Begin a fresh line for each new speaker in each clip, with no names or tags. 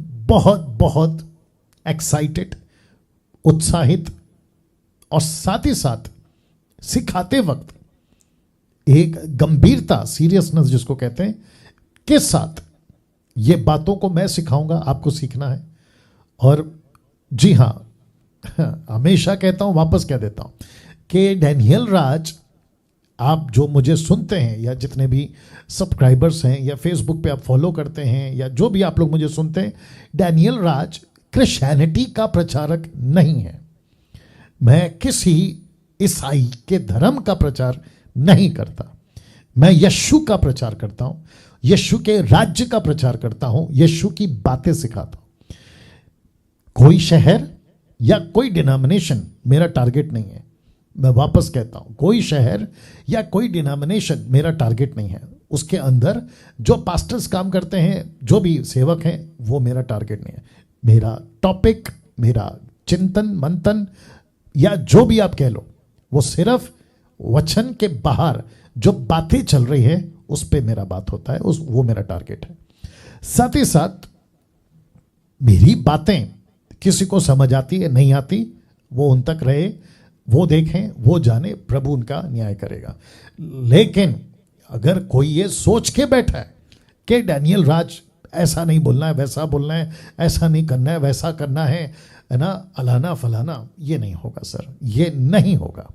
बहुत बहुत एक्साइटेड, उत्साहित और साथ ही साथ सिखाते वक्त एक गंभीरता, सीरियसनेस जिसको कहते हैं, के साथ ये बातों को मैं सिखाऊंगा, आपको सीखना है। और जी हाँ, हमेशा कहता हूं, वापस कह देता हूं कि डैनियल राज, आप जो मुझे सुनते हैं या जितने भी सब्सक्राइबर्स हैं या फेसबुक पे आप फॉलो करते हैं या जो भी आप लोग मुझे सुनते हैं, डैनियल राज क्रिश्चियनिटी का प्रचारक नहीं है। मैं किसी ईसाई के धर्म का प्रचार नहीं करता। मैं यीशु का प्रचार करता हूं, यीशु के राज्य का प्रचार करता हूं, यीशु की बातें सिखाता हूं। कोई शहर या कोई डिनोमिनेशन मेरा टारगेट नहीं है। मैं वापस कहता हूं, कोई शहर या कोई डिनोमिनेशन मेरा टारगेट नहीं है। उसके अंदर जो पास्टर्स काम करते हैं, जो भी सेवक हैं, वो मेरा टारगेट नहीं है। मेरा टॉपिक, मेरा चिंतन मंथन या जो भी आप कह लो, वो सिर्फ वचन के बाहर जो बातें चल रही है उस पे मेरा बात होता है, वो मेरा टारगेट है। साथ ही साथ मेरी बातें किसी को समझ आती है नहीं आती, वो उन तक रहे, वो देखें, वो जाने, प्रभु उनका न्याय करेगा। लेकिन अगर कोई ये सोच के बैठा है कि डैनियल राज ऐसा नहीं बोलना है, वैसा बोलना है, ऐसा नहीं करना है, वैसा करना है ना, अलाना फलाना, ये नहीं होगा सर, ये नहीं होगा।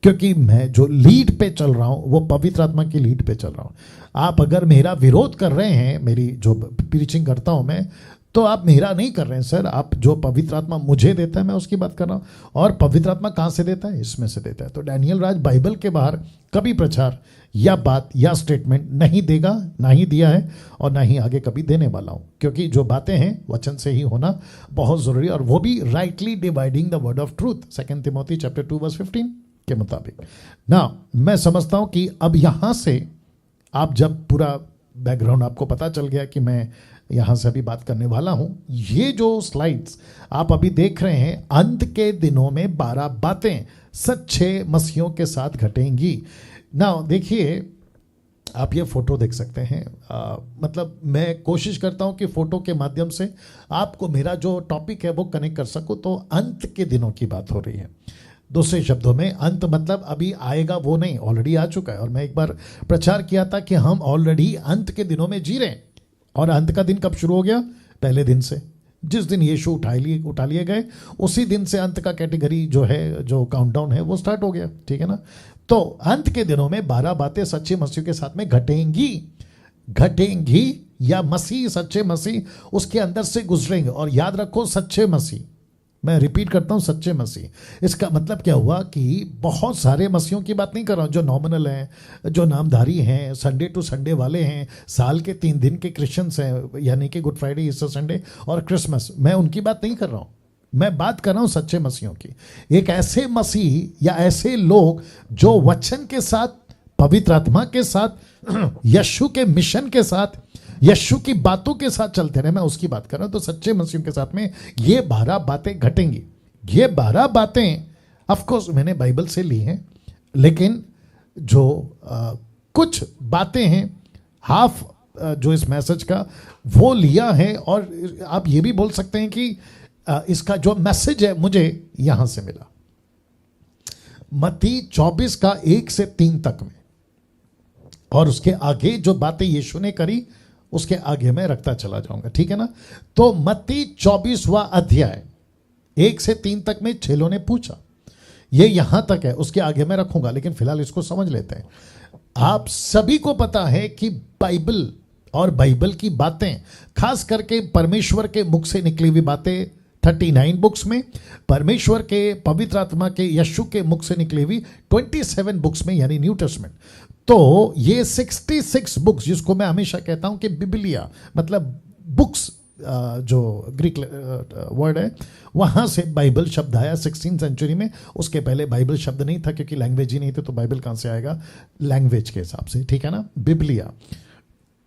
क्योंकि मैं जो लीड पे चल रहा हूं वो पवित्र आत्मा की लीड पे चल रहा हूं। आप अगर मेरा विरोध कर रहे हैं, मेरी जो प्रीचिंग करता हूं मैं, तो आप मेरा नहीं कर रहे हैं सर, आप जो पवित्र आत्मा मुझे देता है मैं उसकी बात कर रहा हूं। और पवित्र आत्मा कहां से देता है? इसमें से देता है। तो डैनियल राज बाइबल के बाहर कभी प्रचार या बात या स्टेटमेंट नहीं देगा, ना ही दिया है और ना ही आगे कभी देने वाला हूं। क्योंकि जो बातें हैं वचन से ही होना बहुत जरूरी, और वो भी rightly dividing the word of truth, 2 Timothy chapter 2:15 के मुताबिक ना। मैं समझता हूं कि अब यहां से आप, जब पूरा बैकग्राउंड आपको पता चल गया कि मैं यहां से अभी बात करने वाला हूं, ये जो स्लाइड्स आप अभी देख रहे हैं, अंत के दिनों में 12 बातें सच्चे मसीहों के साथ घटेंगी ना। देखिए, आप ये फोटो देख सकते हैं। मतलब मैं कोशिश करता हूं कि फोटो के माध्यम से आपको मेरा जो टॉपिक है वो कनेक्ट कर सकूं। तो अंत के दिनों की बात हो रही है। दूसरे शब्दों में, अंत मतलब अभी आएगा वो नहीं, ऑलरेडी आ चुका है। और मैं एक बार प्रचार किया था कि हम ऑलरेडी अंत के दिनों में जी रहे हैं। और अंत का दिन कब शुरू हो गया? पहले दिन से, जिस दिन यीशु उठा लिए गए, उसी दिन से अंत का कैटेगरी जो है, जो काउंटडाउन है, वो स्टार्ट हो गया। ठीक है ना। तो अंत के दिनों में 12 बातें सच्चे मसीह के साथ में घटेंगी या मसीह, सच्चे मसीह उसके अंदर से गुजरेंगे। और याद रखो, सच्चे मसीह, मैं रिपीट करता हूं, सच्चे मसीह। इसका मतलब क्या हुआ कि बहुत सारे मसीहों की बात नहीं कर रहा हूं जो नॉमिनल हैं, जो नामधारी हैं, संडे टू संडे वाले हैं, साल के 3 दिन के क्रिश्चियंस हैं, यानी कि गुड फ्राइडे, ईस्टर संडे और क्रिसमस। मैं उनकी बात नहीं कर रहा हूं, मैं बात कर रहा हूं सच्चे मसीहों की। एक ऐसे मसीह या ऐसे लोग जो वचन के साथ, पवित्र आत्मा के साथ, यीशु के मिशन के साथ, यीशु की बातों के साथ चलते रहे, मैं उसकी बात कर रहा हूं। तो सच्चे मसीहों के साथ में ये 12 बातें घटेंगी। ये 12 बातें ऑफ कोर्स मैंने बाइबल से ली हैं, लेकिन जो कुछ बातें हैं, हाफ जो इस मैसेज का वो लिया है। और आप ये भी बोल सकते हैं कि इसका जो मैसेज है मुझे यहां से मिला, मत्ती 24 का 1 से 3 तक में। और उसके आगे जो बातें यीशु ने करी, उसके आगे मैं रखता चला जाऊंगा। ठीक है ना। तो मत्ती 24वां अध्याय 1 से 3 तक में चेलों ने पूछा, ये यहां तक है, उसके आगे मैं रखूंगा, लेकिन फिलहाल इसको समझ लेते हैं। आप सभी को पता है कि बाइबल और बाइबल की बातें, खास करके परमेश्वर के मुख से निकली हुई बातें 39 बुक्स में, परमेश्वर के पवित्र आत्मा के यीशु के मुख से निकली हुई 27 बुक्स में, यानी न्यू टेस्टमेंट। तो ये 66 बुक्स, जिसको मैं हमेशा कहता हूं कि बिबलिया मतलब बुक्स, जो ग्रीक वर्ड है, वहां से बाइबल शब्द आया 16वीं सेंचुरी में। उसके पहले बाइबल शब्द नहीं था, क्योंकि लैंग्वेज ही नहीं थी, तो बाइबल कहां से आएगा? लैंग्वेज के हिसाब से। ठीक है ना, बिबलिया।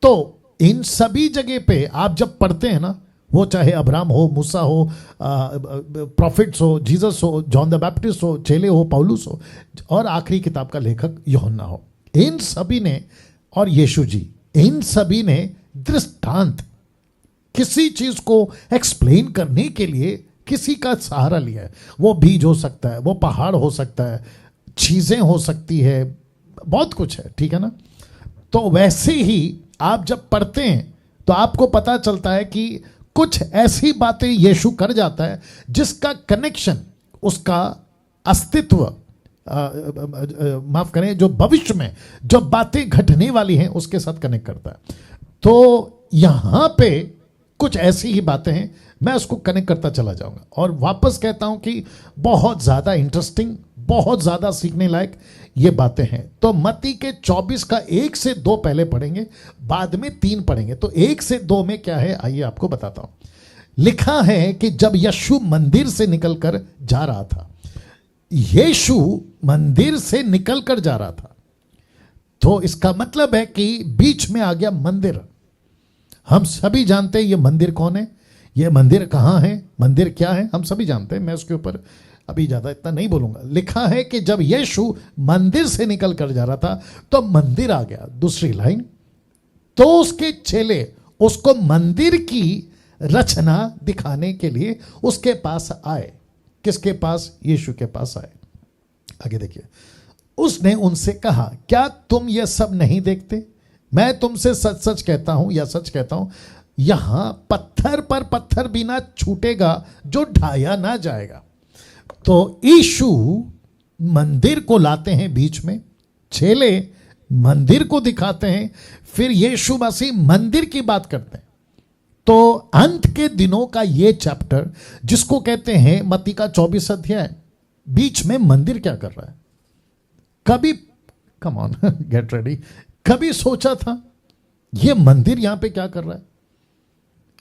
तो इन सभी जगह पे आप जब पढ़ते हैं ना, वो चाहे अब्राहम हो, मूसा हो, प्रॉफिट्स हो, जीसस हो, जॉन द बैप्टिस्ट हो, चेले हो, पौलुस हो, और आखिरी किताब का लेखक यूहन्ना हो, इन सभी ने, और यीशु जी, इन सभी ने दृष्टांत किसी चीज को एक्सप्लेन करने के लिए किसी का सहारा लिया है। वो बीज हो सकता है, वो पहाड़ हो सकता है, चीजें हो सकती है, बहुत कुछ है, ठीक है ना। तो वैसे ही आप जब पढ़ते हैं तो आपको पता चलता है कि कुछ ऐसी बातें यीशु कर जाता है जिसका कनेक्शन उसका अस्तित्व माफ करें, जो भविष्य में जो बातें घटने वाली हैं उसके साथ कनेक्ट करता है। तो यहां पे कुछ ऐसी ही बातें हैं, मैं उसको कनेक्ट करता चला जाऊंगा और वापस कहता हूं कि बहुत ज्यादा इंटरेस्टिंग, बहुत ज्यादा सीखने लायक ये बातें हैं। तो मत्ती के 24 का 1 से 2 पहले पढ़ेंगे, बाद में 3 पढ़ेंगे। तो 1 से 2 में क्या है आइए आपको बताता हूं। लिखा है कि जब यीशु मंदिर से निकलकर जा रहा था, यीशु मंदिर से निकलकर जा रहा था, तो इसका मतलब है कि बीच में आ गया मंदिर। हम सभी जानते हैं ये मंदिर कौन है, ये मंदिर कहां है, मंदिर क्या है, हम सभी जानते हैं। मैं उसके ऊपर अभी ज्यादा इतना नहीं बोलूंगा। लिखा है कि जब यीशु मंदिर से निकल कर जा रहा था तो मंदिर आ गया। दूसरी लाइन, तो उसके चेले उसको मंदिर की रचना दिखाने के लिए उसके पास आए। किसके पास? यीशु के पास आए। आगे देखिए, उसने उनसे कहा, क्या तुम यह सब नहीं देखते? मैं तुमसे सच सच कहता हूं, या सच कहता हूं, यहां पत्थर पर पत्थर भी ना छूटेगा जो ढाया ना जाएगा। तो यीशु मंदिर को लाते हैं बीच में, चेले मंदिर को दिखाते हैं, फिर यीशु मसीह मंदिर की बात करते हैं। तो अंत के दिनों का ये चैप्टर जिसको कहते हैं मत्ती का 24 अध्याय, बीच में मंदिर क्या कर रहा है? कभी, कम ऑन गेट रेडी, कभी सोचा था ये मंदिर यहां पे क्या कर रहा है?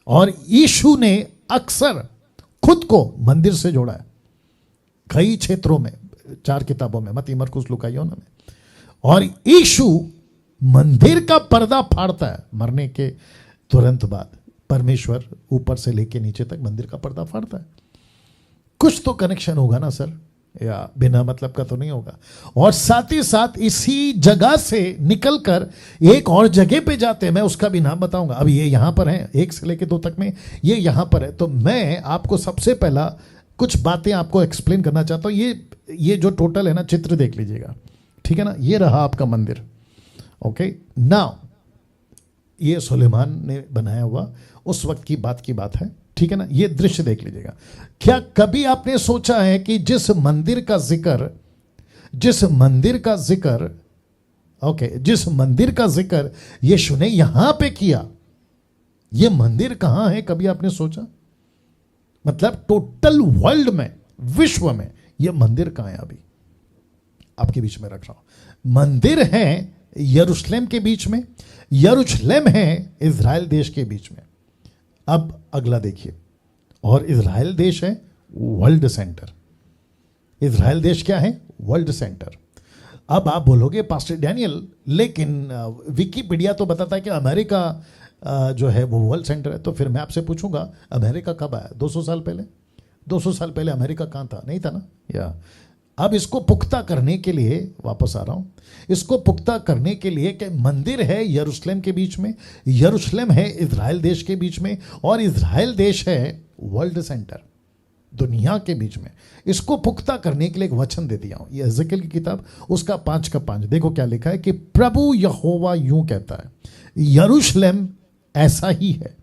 और यीशु ने अक्सर खुद को मंदिर से जोड़ा है कई क्षेत्रों में, 4 किताबों में, मत्ती, मरकुस, लूका, यूहन्ना में। और यीशु मंदिर का पर्दा फाड़ता है मरने के तुरंत बाद। परमेश्वर ऊपर से लेके नीचे तक मंदिर का पर्दा फाड़ता है। कुछ तो कनेक्शन होगा ना सर, या बिना मतलब का तो नहीं होगा। और साथ ही साथ इसी जगह से निकलकर एक और जगह पे जाते हैं, मैं उसका भी नाम बताऊंगा। अब ये यहां पर है, 1 से लेके 2 तक में ये यहां पर है। तो मैं आपको सबसे पहला कुछ बातें आपको एक्सप्लेन करना चाहता हूं। ये जो टोटल है ना, चित्र देख लीजिएगा, ठीक है ना। ये रहा आपका मंदिर, ओके। नाउ ये सुलेमान ने बनाया हुआ उस वक्त की बात है, ठीक है ना। ये दृश्य देख लीजिएगा। क्या कभी आपने सोचा है कि जिस मंदिर का जिक्र यीशु ने यहां पे किया, ये मंदिर कहां है? कभी आपने सोचा? मतलब टोटल वर्ल्ड में, विश्व में ये मंदिर कहां है? अभी आपके बीच में रख रहा हूं। मंदिर है यरूशलेम के बीच में, यरूशलेम है इजराइल देश के बीच में। अब अगला देखिए, और इजराइल देश है वर्ल्ड सेंटर। इजराइल देश क्या है? World centre. अब आप बोलोगे पास्टर डैनियल, लेकिन विकिपीडिया तो बताता है कि अमेरिका जो है वो वर्ल्ड सेंटर है। तो फिर मैं आपसे पूछूंगा, अमेरिका कब आया? 200 साल पहले। 200 साल पहले अमेरिका कहां था? नहीं था ना। या अब इसको पुख्ता करने के लिए वापस आ रहा हूं, इसको पुख्ता करने के लिए कि मंदिर है यरूशलेम के बीच में, यरूशलेम है इजराइल देश के बीच में, और इजराइल देश है वर्ल्ड सेंटर, दुनिया के बीच में। इसको पुख्ता करने के लिए एक वचन दे दिया हूं, ये एजेकिएल की किताब, उसका 5 का 5। देखो क्या लिखा है कि प्रभु यहोवा यूं कहता है, यरूशलेम ऐसा ही है,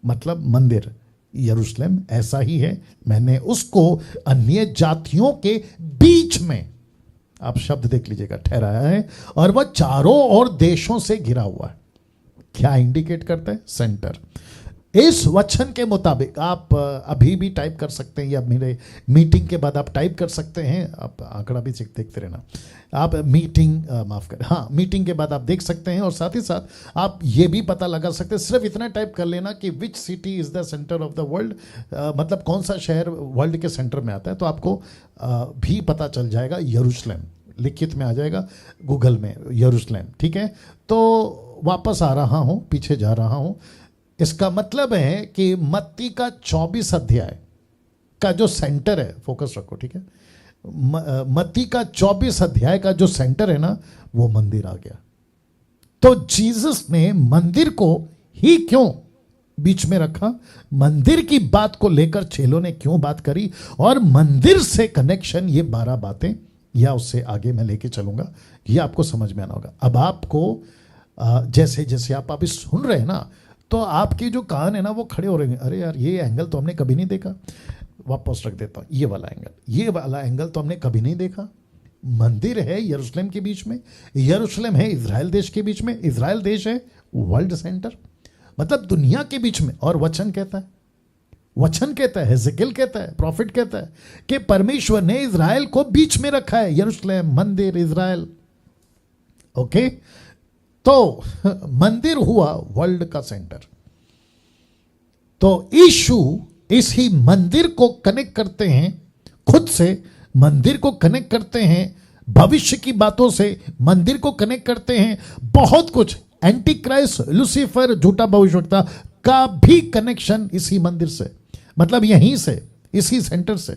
मतलब मंदिर यरूशलेम ऐसा ही है, मैंने उसको अन्य जातियों के बीच में, आप शब्द देख लीजिएगा, ठहराया है, और वह चारों ओर देशों से घिरा हुआ है। क्या इंडिकेट करता है? सेंटर। इस वचन के मुताबिक आप अभी भी टाइप कर सकते हैं, या मेरे मीटिंग के बाद आप टाइप कर सकते हैं। आप आंकड़ा भी देखते रहना। आप मीटिंग के बाद आप देख सकते हैं, और साथ ही साथ आप ये भी पता लगा सकते हैं, सिर्फ इतना टाइप कर लेना कि which city is the centre of the world, मतलब कौन सा शहर वर्ल्ड के सेंटर में आता है, तो आपको भी पता चल जाएगा। यरूशलेम लिखित में आ जाएगा गूगल में, यरूशलेम, ठीक है। तो वापस आ रहा हूं, पीछे जा रहा हूं। इसका मतलब है कि मत्ती का 24 अध्याय का जो सेंटर है, फोकस रखो, ठीक है। मत्ती का 24 अध्याय का जो सेंटर है ना, वो मंदिर आ गया। तो जीसस ने मंदिर को ही क्यों बीच में रखा, मंदिर की बात को लेकर चेलों ने क्यों बात करी, और मंदिर से कनेक्शन, ये 12 बातें या उससे आगे मैं लेके चलूंगा, ये आपको समझ में आना होगा। अब आपको जैसे जैसे आप अभी सुन रहे हैं ना, तो आपके जो कान है ना वो खड़े हो रहे हैं, अरे यार ये एंगल तो हमने कभी नहीं देखा। वापस रख देता हूँ, ये वाला एंगल तो हमने कभी नहीं देखा। मंदिर है यरूशलेम के बीच में, यरूशलेम है इजराइल देश के बीच में, इजराइल देश है वर्ल्ड सेंटर, मतलब दुनिया के बीच में। और वचन कहता है, हेजेकिएल कहता है, प्रॉफिट कहता है कि परमेश्वर ने इजराइल को बीच में रखा है, यरूशलेम, मंदिर, इजराइल। ओके, तो मंदिर हुआ वर्ल्ड का सेंटर। तो यीशु इसी मंदिर को कनेक्ट करते हैं खुद से, मंदिर को कनेक्ट करते हैं भविष्य की बातों से, मंदिर को कनेक्ट करते हैं बहुत कुछ। एंटी क्राइस्ट, लूसीफर, झूठा भविष्यवक्ता का भी कनेक्शन इसी मंदिर से, मतलब यहीं से, इसी सेंटर से।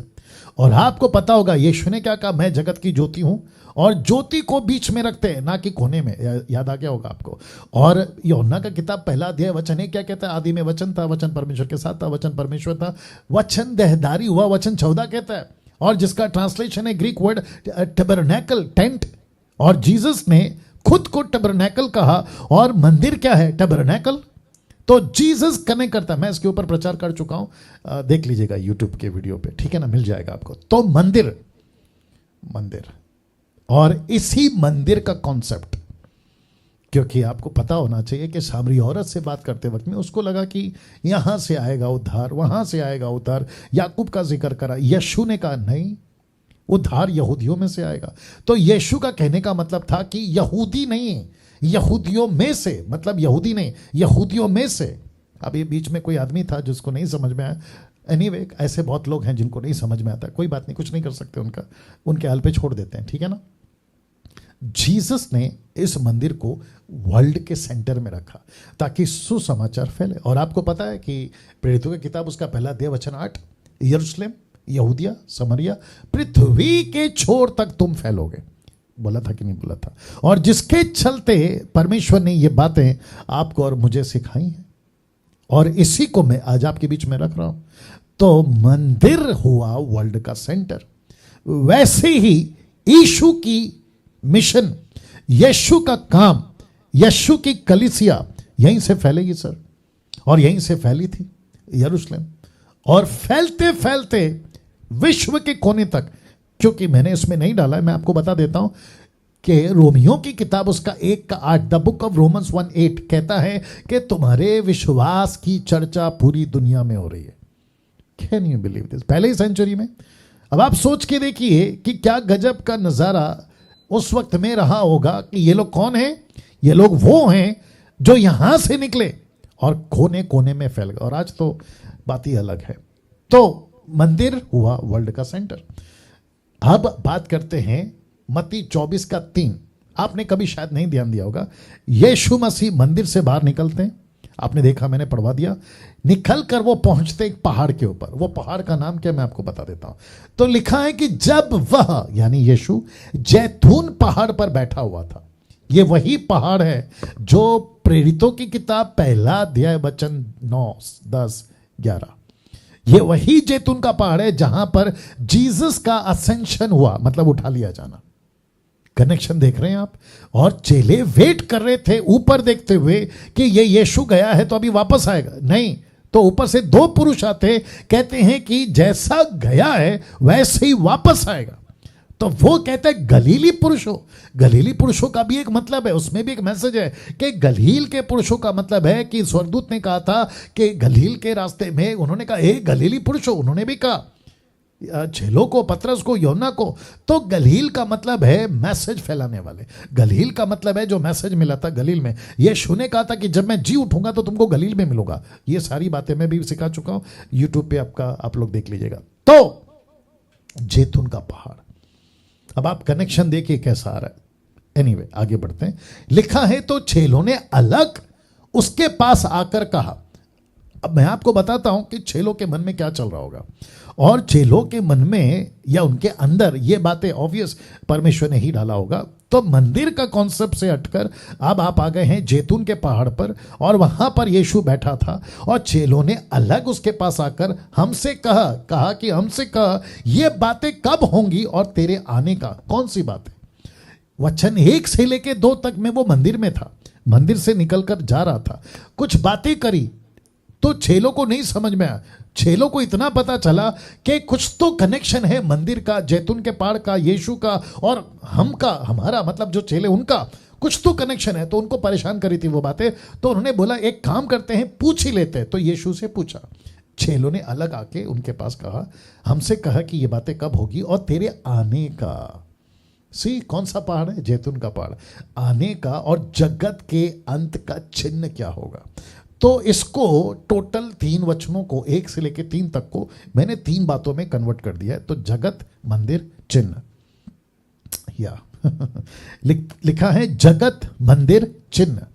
और आपको पता होगा यीशु ने क्या कहा, मैं जगत की ज्योति हूं, और ज्योति को बीच में रखते हैं, ना कि कोने में। याद आ गया होगा आपको। और यूहन्ना का किताब 1 अध्याय वचन है क्या कहता है, आदि में वचन था, वचन परमेश्वर के साथ था, वचन परमेश्वर था, वचन देहधारी हुआ, वचन 14 कहता है। और जिसका ट्रांसलेशन है ग्रीक वर्ड टैबरनैकल, टेंट। और जीसस ने खुद को टैबरनैकल कहा, और मंदिर क्या है, टैबरनैकल। तो जीसस कनेक्ट करता है। मैं इसके ऊपर प्रचार कर चुका हूं, देख लीजिएगा यूट्यूब के वीडियो पे, ठीक है ना, मिल जाएगा आपको। तो मंदिर, और इसी मंदिर का कॉन्सेप्ट, क्योंकि आपको पता होना चाहिए कि सामरी औरत से बात करते वक्त में उसको लगा कि यहां से आएगा उद्धार, वहां से आएगा उद्धार, याकूब का जिक्र करा। यीशु ने कहा नहीं, उद्धार यहूदियों में से आएगा। तो यीशु का कहने का मतलब था कि यहूदी नहीं, यहूदियों में से, मतलब यहूदी नहीं, यहूदियों में से। अब ये बीच में कोई आदमी था जिसको नहीं समझ में आया। एनीवे, ऐसे बहुत लोग हैं जिनको नहीं समझ में आता, कोई बात नहीं, कुछ नहीं कर सकते, उनके हाल पे छोड़ देते हैं, ठीक है ना। जीसस ने इस मंदिर को वर्ल्ड के सेंटर में रखा ताकि सुसमाचार फैले। और आपको पता है कि प्रेरितों की किताब उसका 1 अध्याय वचन 8, यरूशलेम, यहूदिया, समरिया, पृथ्वी के छोर तक तुम फैलोगे, बोला था कि नहीं बोला था। और जिसके चलते परमेश्वर ने ये बातें आपको और मुझे सिखाई हैं, और इसी को मैं आज आपके बीच में रख रहा हूं। तो मंदिर हुआ वर्ल्ड का सेंटर। वैसे ही यीशु की मिशन, यीशु का काम, यीशु की कलीसिया यहीं से फैलेगी सर, और यहीं से फैली थी यरूशलेम, और फैलते फैलते विश्व के कोने तक। क्योंकि मैंने इसमें नहीं डाला है, मैं आपको बता देता हूं कि रोमियो की किताब उसका 1:8, द बुक ऑफ रोमन्स 1:8 कहता है कि तुम्हारे विश्वास की चर्चा पूरी दुनिया में हो रही है। Can you believe this? पहले ही सेंचुरी में। अब आप सोच के देखिए कि क्या गजब का नजारा उस वक्त में रहा होगा कि ये लोग कौन हैं? ये लोग वो हैं जो यहां से निकले और कोने कोने में फैल गए। और आज तो बात ही अलग है। तो मंदिर हुआ वर्ल्ड का सेंटर। अब बात करते हैं मत्ती 24:3। आपने कभी शायद नहीं ध्यान दिया होगा, यीशु मसीह मंदिर से बाहर निकलते हैं, आपने देखा, मैंने पढ़वा दिया। निकल कर वो पहुंचते एक पहाड़ के ऊपर। वो पहाड़ का नाम क्या, मैं आपको बता देता हूं। तो लिखा है कि जब वह, यानी यीशु, जैतून पहाड़ पर बैठा हुआ था। ये वही पहाड़ है जो प्रेरितों की किताब 1 अध्याय वचन 9, 10, 11, ये वही जैतून का पहाड़ है जहां पर जीसस का असेंशन हुआ, मतलब उठा लिया जाना। कनेक्शन देख रहे हैं आप? और चेले वेट कर रहे थे ऊपर देखते हुए कि ये यीशु गया है तो अभी वापस आएगा। नहीं, तो ऊपर से 2 पुरुष आते, कहते हैं कि जैसा गया है वैसे ही वापस आएगा। तो वो कहते हैं गलीली पुरुषों। गलीली पुरुषों का भी एक मतलब है, उसमें भी एक मैसेज है कि गलील के पुरुषों का मतलब है कि स्वर्गदूत ने कहा था कि गलील के रास्ते में, उन्होंने कहा ए गलीली पुरुषों, उन्होंने भी कहा चेलों को, पतरस को, यूहन्ना को। तो गलील का मतलब है मैसेज फैलाने वाले। गलील का मतलब है जो मैसेज मिला था गलील में। यीशु ने कहा था कि जब मैं जी उठूंगा तो तुमको गलील में मिलूंगा। ये सारी बातें मैं भी सिखा चुका हूं, यूट्यूब पे आप लोग देख लीजिएगा। तो जैतून का पहाड़, अब आप कनेक्शन देखिए कैसा आ रहा है। एनीवे, आगे बढ़ते हैं। लिखा है तो चेलों ने अलग उसके पास आकर कहा। अब मैं आपको बताता हूं कि चेलों के मन में क्या चल रहा होगा। और चेलों के मन में या उनके अंदर ये बातें ऑब्वियस परमेश्वर ने ही डाला होगा। तो तो मंदिर का कॉन्सेप्ट से हटकर अब आप आ गए हैं जैतून के पहाड़ पर, और वहां पर यीशु बैठा था और चेलों ने अलग उसके पास आकर हमसे कहा कि हमसे कहा ये बातें कब होंगी और तेरे आने का। कौन सी बात है? वचन 1 से लेके 2 तक में वो मंदिर में था, मंदिर से निकलकर जा रहा था, कुछ बातें करी तो चेलों को नहीं समझ में आया। चेलों को इतना पता चला कि कुछ तो कनेक्शन है मंदिर का, जैतून के पहाड़ का, यीशु का और हमारा मतलब जो चेले उनका कुछ तो कनेक्शन है। तो उनको परेशान करी थी वो बातें। तो उन्होंने बोला एक काम करते हैं, पूछ ही लेते हैं। तो यीशु से पूछा। चेलों ने अलग आके उनके पास कहा, हमसे कहा कि ये बातें कब होगी और तेरे आने का। सी कौन सा पहाड़ है? जैतून का पहाड़। आने का और जगत के अंत का चिन्ह क्या होगा। तो इसको टोटल 3 वचनों को 1 से लेके 3 तक को मैंने 3 बातों में कन्वर्ट कर दिया है। तो जगत, मंदिर, चिन्ह, या लिखा है जगत, मंदिर, चिन्ह।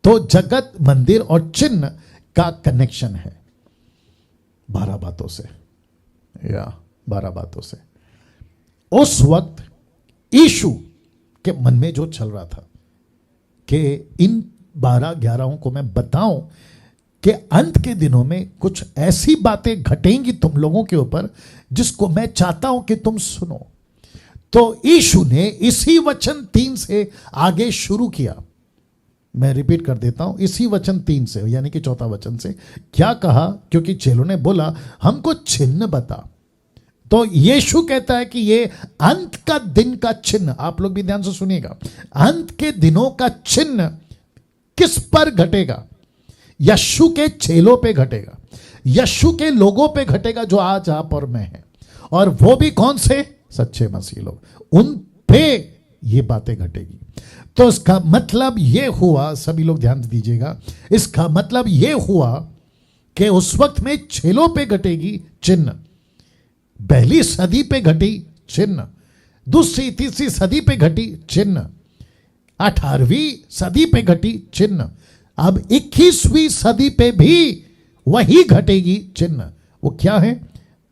तो जगत, मंदिर और चिन्ह का कनेक्शन है 12 बातों से, या 12 बातों से। उस वक्त यीशु के मन में जो चल रहा था कि इन 12-11 को मैं बताऊं कि अंत के दिनों में कुछ ऐसी बातें घटेंगी तुम लोगों के ऊपर जिसको मैं चाहता हूं कि तुम सुनो। तो यीशु ने इसी वचन 3 से आगे शुरू किया। मैं रिपीट कर देता हूं, इसी वचन 3 से, यानी कि 4था वचन से क्या कहा, क्योंकि चेलों ने बोला हमको चिन्ह बता। तो यीशु कहता है कि ये अंत का दिन का चिन्ह, आप लोग भी ध्यान से सुनिएगा, अंत के दिनों का चिन्ह किस पर घटेगा? यीशु के चेलों पे घटेगा, यीशु के लोगों पे घटेगा जो आज आप और मैं हैं। और वो भी कौन से? सच्चे मसीह लोग, उन पे ये बातें घटेगी। तो इसका मतलब ये हुआ, सभी लोग ध्यान दीजिएगा, इसका मतलब ये हुआ कि उस वक्त में चेलों पे घटेगी चिन्ह। पहली सदी पे घटी चिन्ह, दूसरी तीसरी सदी पे घटी चिन्ह, 18वीं सदी पे घटी चिन्ह, अब 21वीं सदी पे भी वही घटेगी चिन्ह। वो क्या है?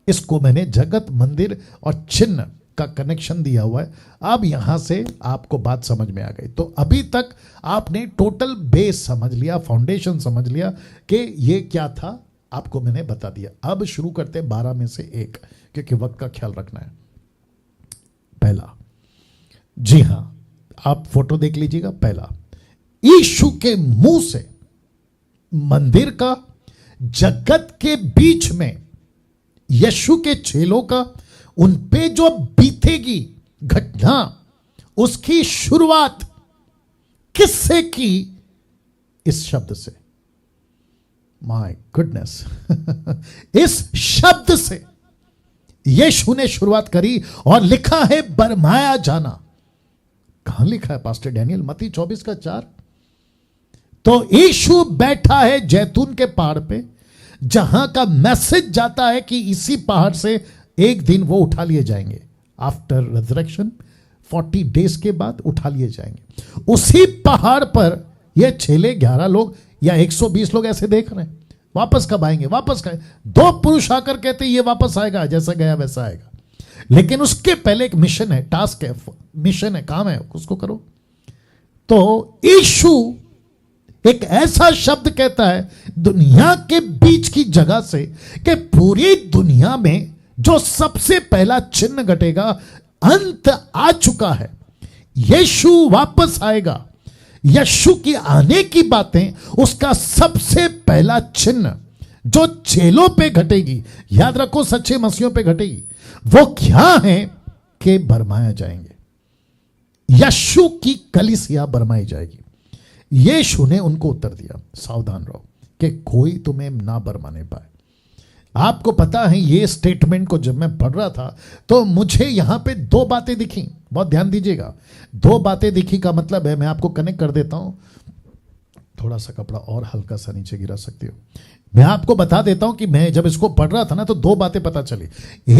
इसको मैंने जगत, मंदिर और चिन्ह का कनेक्शन दिया हुआ है। अब यहां से आपको बात समझ में आ गई। तो अभी तक आपने टोटल बेस समझ लिया, फाउंडेशन समझ लिया कि ये क्या था, आपको मैंने बता दिया। अब शुरू करते हैं 12 में से 1, क्योंकि वक्त का ख्याल रखना है। पहला, जी हां, आप फोटो देख लीजिएगा। पहला, यीशु के मुंह से मंदिर का, जगत के बीच में यीशु के चेलों का, उन पे जो बीतेगी घटना, उसकी शुरुआत किससे की? इस शब्द से। माय गुडनेस इस शब्द से यीशु ने शुरुआत करी और लिखा है बरमाया जाना। कहां लिखा है पास्टर डैनियल? मत्ती 24:4। तो यीशु बैठा है जैतून के पहाड़ पे, जहां का मैसेज जाता है कि इसी पहाड़ से एक दिन वो उठा लिए जाएंगे। आफ्टर रिजरेक्शन 40 डेज के बाद उठा लिए जाएंगे। उसी पहाड़ पर ये 11 लोग या 120 लोग ऐसे देख रहे हैं, वापस कब आएंगे, वापस कब? 2 पुरुष आकर कहते ये वापस आएगा, जैसा गया वैसा आएगा। लेकिन उसके पहले एक मिशन है, टास्क है, मिशन है, काम है, उसको करो। तो यीशु एक ऐसा शब्द कहता है दुनिया के बीच की जगह से कि पूरी दुनिया में जो सबसे पहला चिन्ह घटेगा, अंत आ चुका है, यीशु वापस आएगा। यीशु की आने की बातें, उसका सबसे पहला चिन्ह जो चेलों पे घटेगी, याद रखो सच्चे मसीहों पे घटेगी, वो क्या है कि बरमाया जाएंगे। यीशु की कलीसिया बरमाई जाएगी। यीशु ने उनको उत्तर दिया, सावधान रहो कि कोई तुम्हें ना बरमाने पाए। आपको पता है ये स्टेटमेंट को जब मैं पढ़ रहा था तो मुझे यहां पे 2 बातें दिखी, बहुत ध्यान दीजिएगा। 2 बातें दिखी का मतलब है, मैं आपको कनेक्ट कर देता हूं, थोड़ा सा कपड़ा और हल्का सा नीचे गिरा सकती हो। मैं आपको बता देता हूं कि मैं जब इसको पढ़ रहा था ना तो 2 बातें पता चली।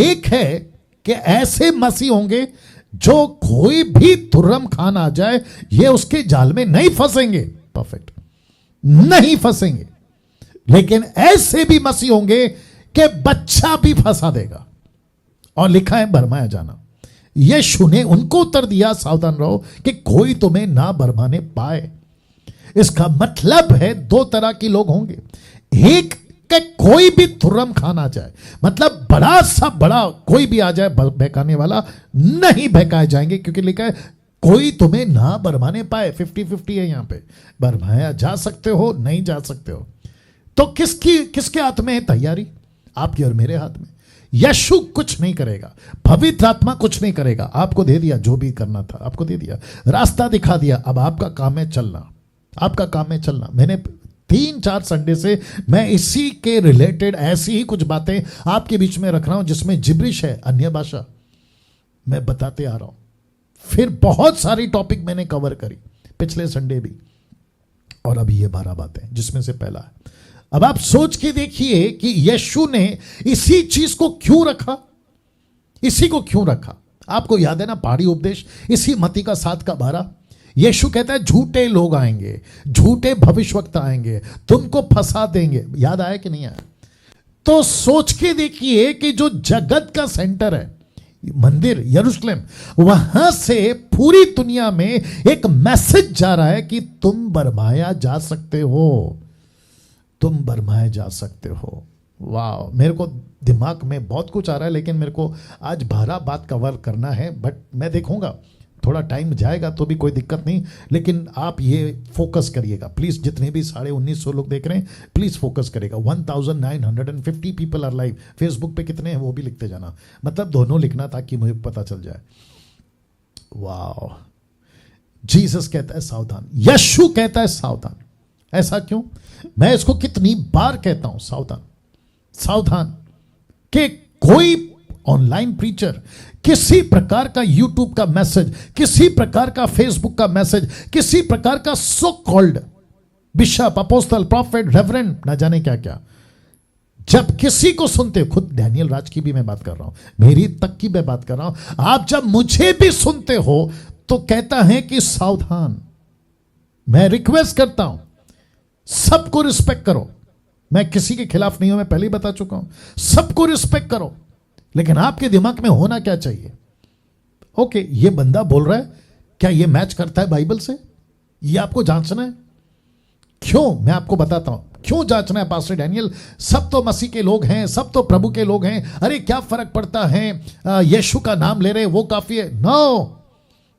एक है कि ऐसे मसीह होंगे जो कोई भी तुर्रम खान आ जाए ये उसके जाल में नहीं फंसेंगे, परफेक्ट नहीं फंसेंगे। लेकिन ऐसे भी मसीह होंगे कि बच्चा भी फंसा देगा, और लिखा है बरमाया जाना। यीशु ने उनको उत्तर दिया, सावधान रहो कि कोई तुम्हें ना भरमाने पाए। इसका मतलब है दो तरह के लोग होंगे। एक कि कोई भी तुर्रम खान आ जाए, मतलब बड़ा सा बड़ा कोई भी आ जाए बहकाने वाला, नहीं बहकाए जाएंगे, क्योंकि लिखा है कोई तुम्हें ना भरमाने पाए। 50-50 है यहां पे, भरमाया जा सकते हो, नहीं जा सकते हो। तो किसके हाथ में है तैयारी? आपकी और मेरे हाथ में। यीशु कुछ नहीं करेगा, पवित्र आत्मा कुछ नहीं करेगा। आपको दे दिया, जो भी करना था आपको दे दिया, रास्ता दिखा दिया, अब आपका काम है चलना, आपका काम है चलना। मैंने 3-4 संडे से मैं इसी के रिलेटेड ऐसी ही कुछ बातें आपके बीच में रख रहा हूं, जिसमें जिब्रिश है, अन्य भाषा मैं बताते आ रहा हूं। फिर बहुत सारी टॉपिक मैंने कवर करी पिछले संडे भी, और अभी ये 12 बातें, जिसमें से पहला है। अब आप सोच के देखिए कि यीशु ने इसी चीज को क्यों रखा, इसी को क्यों रखा। आपको याद है ना पहाड़ी उपदेश, इसी मत्ती का 7:12। यीशु कहता है झूठे लोग आएंगे, झूठे भविष्यवक्ता आएंगे, तुमको फंसा देंगे। याद आया कि नहीं आया? तो सोच के देखिए कि जो जगत का सेंटर है मंदिर यरूशलेम, वहां से पूरी दुनिया में एक मैसेज जा रहा है कि तुम भरमाया जा सकते हो, तुम भरमाए जा सकते हो। वाह, मेरे को दिमाग में बहुत कुछ आ रहा है, लेकिन मेरे को आज 12 बात कवर करना है। बट मैं देखूंगा, थोड़ा टाइम जाएगा तो भी कोई दिक्कत नहीं, लेकिन आप ये फोकस करिएगा प्लीज। जितने भी 1950 लोग देख रहे हैं, प्लीज फोकस करिएगा। 1950 पीपल आर लाइव। फेसबुक पे कितने हैं वो भी लिखते जाना, मतलब दोनों लिखना ताकि मुझे पता चल जाए। वाह, जीसस कहता है सावधान, यीशु कहता है सावधान। ऐसा क्यों? मैं इसको कितनी बार कहता हूं, सावधान सावधान, कि कोई ऑनलाइन प्रीचर किसी प्रकार का यूट्यूब का मैसेज, किसी प्रकार का फेसबुक का मैसेज, किसी प्रकार का so called bishop, apostle, profit, reverend, ना जाने क्या क्या, जब किसी को सुनते, खुद डैनियल राज की भी मैं बात कर रहा हूं, मेरी तक की मैं बात कर रहा हूं, आप जब मुझे भी सुनते हो तो कहता है कि सावधान। मैं रिक्वेस्ट करता हूं, सबको रिस्पेक्ट करो। मैं किसी के खिलाफ नहीं हूं, मैं पहले ही बता चुका हूं, सबको रिस्पेक्ट करो। लेकिन आपके दिमाग में होना क्या चाहिए? ओके, ये बंदा बोल रहा है, क्या ये मैच करता है बाइबल से? ये आपको जांचना है। क्यों? मैं आपको बताता हूं क्यों जांचना है पास्टर डैनियल। सब तो मसीह के लोग हैं, सब तो प्रभु के लोग हैं, अरे क्या फर्क पड़ता है, यीशु का नाम ले रहे वो काफी है। नो,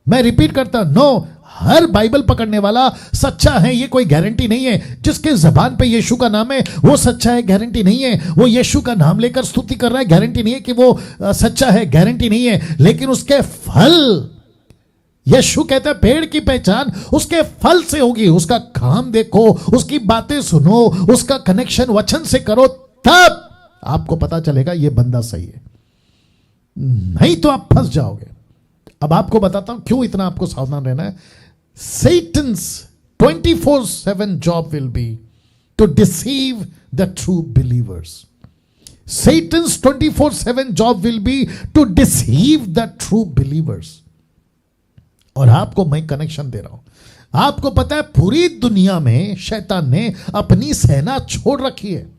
मैं रिपीट करता, नो, हर बाइबल पकड़ने वाला सच्चा है ये कोई गारंटी नहीं है। जिसके जबान पे यीशु का नाम है वो सच्चा है, गारंटी नहीं है। वो यीशु का नाम लेकर स्तुति कर रहा है, गारंटी नहीं है कि वो सच्चा है, गारंटी नहीं है। लेकिन उसके फल, यीशु कहता है पेड़ की पहचान उसके फल से होगी। उसका काम देखो, उसकी बातें सुनो, उसका कनेक्शन वचन से करो, तब आपको पता चलेगा ये बंदा सही है, नहीं तो आप फंस जाओगे। अब आपको बताता हूं क्यों इतना आपको सावधान रहना है। Satan's 24/7 job will be to deceive the true believers. Satan's 24/7 job will be to deceive the true believers. और आपको मैं कनेक्शन दे रहा हूं। आपको पता है पूरी दुनिया में शैतान ने अपनी सेना छोड़ रखी है,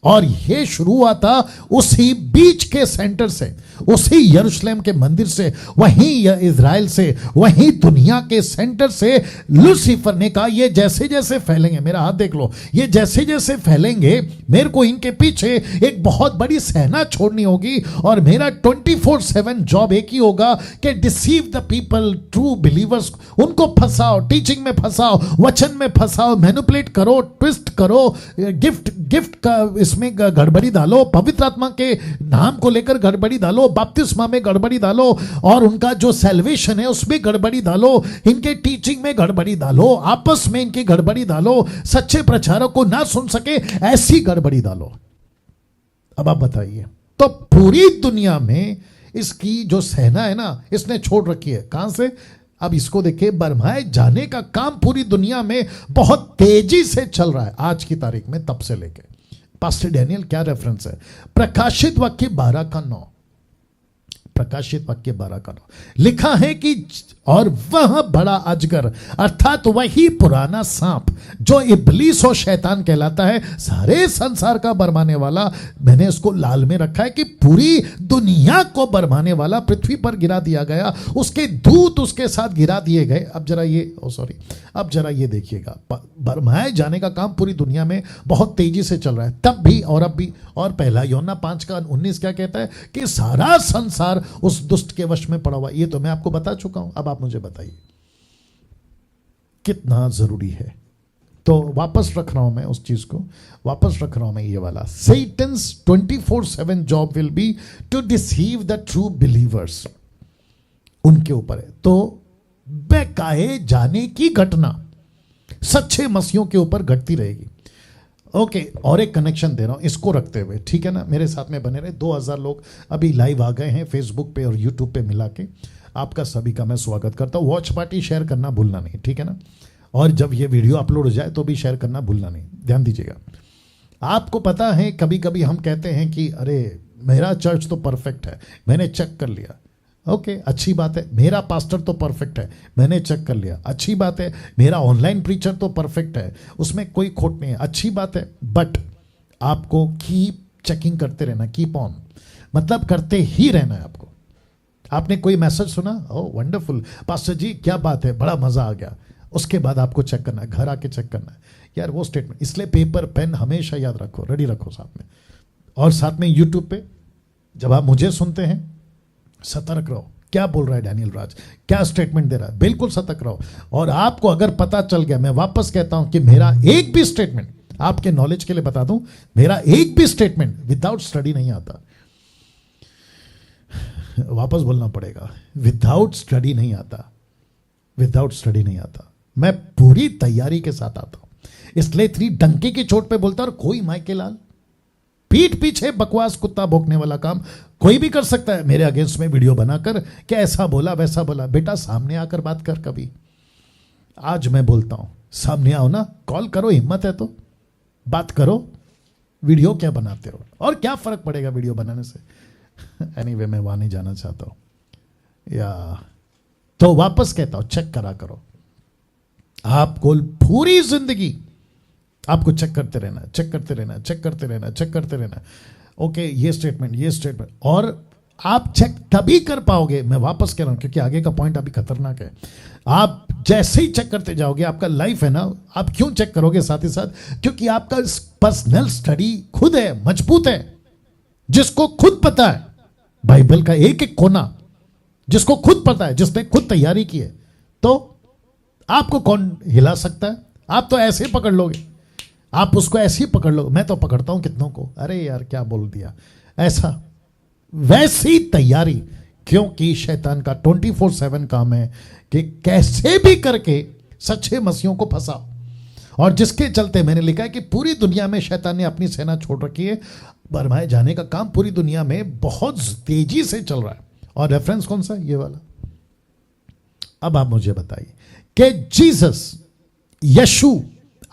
और यह शुरू हुआ था उसी बीच के सेंटर से, उसी यरूशलेम के मंदिर से, वहीं इजराइल से, वहीं दुनिया के सेंटर से। लूसीफर ने कहा ये जैसे जैसे फैलेंगे, मेरा हाथ देख लो, ये जैसे जैसे फैलेंगे मेरे को इनके पीछे एक बहुत बड़ी सेना छोड़नी होगी, और मेरा 24/7 जॉब एक ही होगा कि deceive the people, true believers, उनको फंसाओ, टीचिंग में फंसाओ, वचन में फंसाओ, मैनिपुलेट करो, ट्विस्ट करो, गिफ्ट का इसमें गड़बड़ी डालो, पवित्र आत्मा के नाम को लेकर गड़बड़ी डालो, बपतिस्मा में गड़बड़ी डालो, और उनका जो सैल्वेशन है उसमें गड़बड़ी डालो, इनके टीचिंग में गड़बड़ी डालो, आपस में इनकी गड़बड़ी डालो, सच्चे प्रचारक को ना सुन सके ऐसी गड़बड़ी डालो। अब आप बताइए, तो पूरी दुनिया में इसकी जो सेना है ना, इसने छोड़ रखी है। कहां से? अब इसको देखिए, बरमाए जाने का काम पूरी दुनिया में बहुत तेजी से चल रहा है आज की तारीख में, तब से लेके। पास्टर डैनियल क्या रेफरेंस है? प्रकाशित वाक्य 12:9, प्रकाशित वाक्य 12:9 लिखा है कि, और वह बड़ा अजगर अर्थात वही पुराना सांप जो इब्लीस और शैतान कहलाता है, सारे संसार का बरमाने वाला, मैंने इसको लाल में रखा है कि पूरी दुनिया को बरमाने वाला पृथ्वी पर गिरा दिया गया, उसके दूत उसके साथ गिरा दिए गए। अब जरा ये देखिएगा, बरमाए जाने का काम पूरी दुनिया में बहुत तेजी से चल रहा है, तब भी और अब भी। और पहला यूहन्ना 5:19 क्या कहता है कि सारा संसार उस दुष्ट के वश में पड़ा हुआ। ये तो मैं आपको बता चुका हूं, अब आप मुझे बताइए कितना जरूरी है। तो वापस रख रहा हूं मैं उस चीज को, वापस रख रहा हूं मैं ये वाला, Satan's 24/7 job will be to deceive the true believers, उनके ऊपर है। तो बहकाए जाने की घटना सच्चे मसीहों के ऊपर घटती रहेगी। ओके, और एक कनेक्शन दे रहा हूं इसको रखते हुए, ठीक है ना, मेरे साथ में बने रहे। 2000 लोग अभी लाइव आ गए हैं फेसबुक पे और यूट्यूब पे मिला के, आपका सभी का मैं स्वागत करता हूं। वॉच पार्टी शेयर करना भूलना नहीं, ठीक है ना, और जब ये वीडियो अपलोड हो जाए तो भी शेयर करना भूलना नहीं, ध्यान दीजिएगा। आपको पता है कभी कभी हम कहते हैं कि अरे मेरा चर्च तो परफेक्ट है, मैंने चेक कर लिया। ओके, अच्छी बात है। मेरा पास्टर तो परफेक्ट है, मैंने चेक कर लिया, अच्छी बात है। मेरा ऑनलाइन प्रीचर तो परफेक्ट है, उसमें कोई खोट नहीं है, अच्छी बात है। बट आपको कीप चेकिंग करते रहना, कीप ऑन, मतलब करते ही रहना है आपको। आपने कोई मैसेज सुना, ओह वंडरफुल पास्टर जी, क्या बात है, बड़ा मजा आ गया, उसके बाद आपको चेक करना है, घर आके चेक करना है यार वो स्टेटमेंट। इसलिए पेपर पेन हमेशा याद रखो, रेडी रखो साथ में। और साथ में यूट्यूब पे जब आप मुझे सुनते हैं, सतर्क रहो, क्या बोल रहा है डैनियल राज, क्या स्टेटमेंट दे रहा है, बिल्कुल सतर्क रहो। और आपको अगर पता चल गया, मैं वापस कहता हूं कि मेरा एक भी स्टेटमेंट, आपके नॉलेज के लिए बता दूं, मेरा एक भी स्टेटमेंट विदाउट स्टडी नहीं आता। वापस बोलना पड़ेगा, विदाउट स्टडी नहीं आता, विदाउट स्टडी नहीं आता। मैं पूरी तैयारी के साथ आता हूं, इसलिए 3 डंके की चोट पे बोलता। और कोई माइके लाल पीठ पीछे बकवास कुत्ता भौंकने वाला काम कोई भी कर सकता है मेरे अगेंस्ट में वीडियो बनाकर, क्या ऐसा बोला वैसा बोला। बेटा सामने आकर बात कर, कभी आज मैं बोलता हूं सामने आओ ना, कॉल करो, हिम्मत है तो बात करो। वीडियो क्या बनाते हो और क्या फर्क पड़ेगा वीडियो बनाने से। एनीवे मैं वहां नहीं जाना चाहता हूं। या तो वापस कहता हूं, चेक करा करो। आपको पूरी जिंदगी आपको चेक करते रहना, चेक करते रहना, चेक करते रहना, चेक करते रहना। ओके, ये स्टेटमेंट, और आप चेक तभी कर पाओगे, मैं वापस कह रहा हूं क्योंकि आगे का पॉइंट अभी खतरनाक है। आप जैसे ही चेक करते जाओगे, आपका लाइफ है ना, आप क्यों चेक करोगे साथ ही साथ, क्योंकि आपका पर्सनल स्टडी खुद है, मजबूत है, जिसको खुद पता है बाइबल का एक एक कोना, जिसको खुद पता है, जिसने खुद तैयारी की है, तो आपको कौन हिला सकता है। आप तो ऐसे ही पकड़ लोगे, आप उसको ऐसे ही पकड़ लो। मैं तो पकड़ता हूं कितनों को, अरे यार क्या बोल दिया, ऐसा वैसी तैयारी, क्योंकि शैतान का 24/7 काम है कि कैसे भी करके सच्चे मसीहों को फंसाओ। और जिसके चलते मैंने लिखा है कि पूरी दुनिया में शैतान ने अपनी सेना छोड़ रखी है, बरमाए जाने का काम पूरी दुनिया में बहुत तेजी से चल रहा है। और रेफरेंस कौन सा है, ये वाला। अब आप मुझे बताइए कि जीसस, यीशु,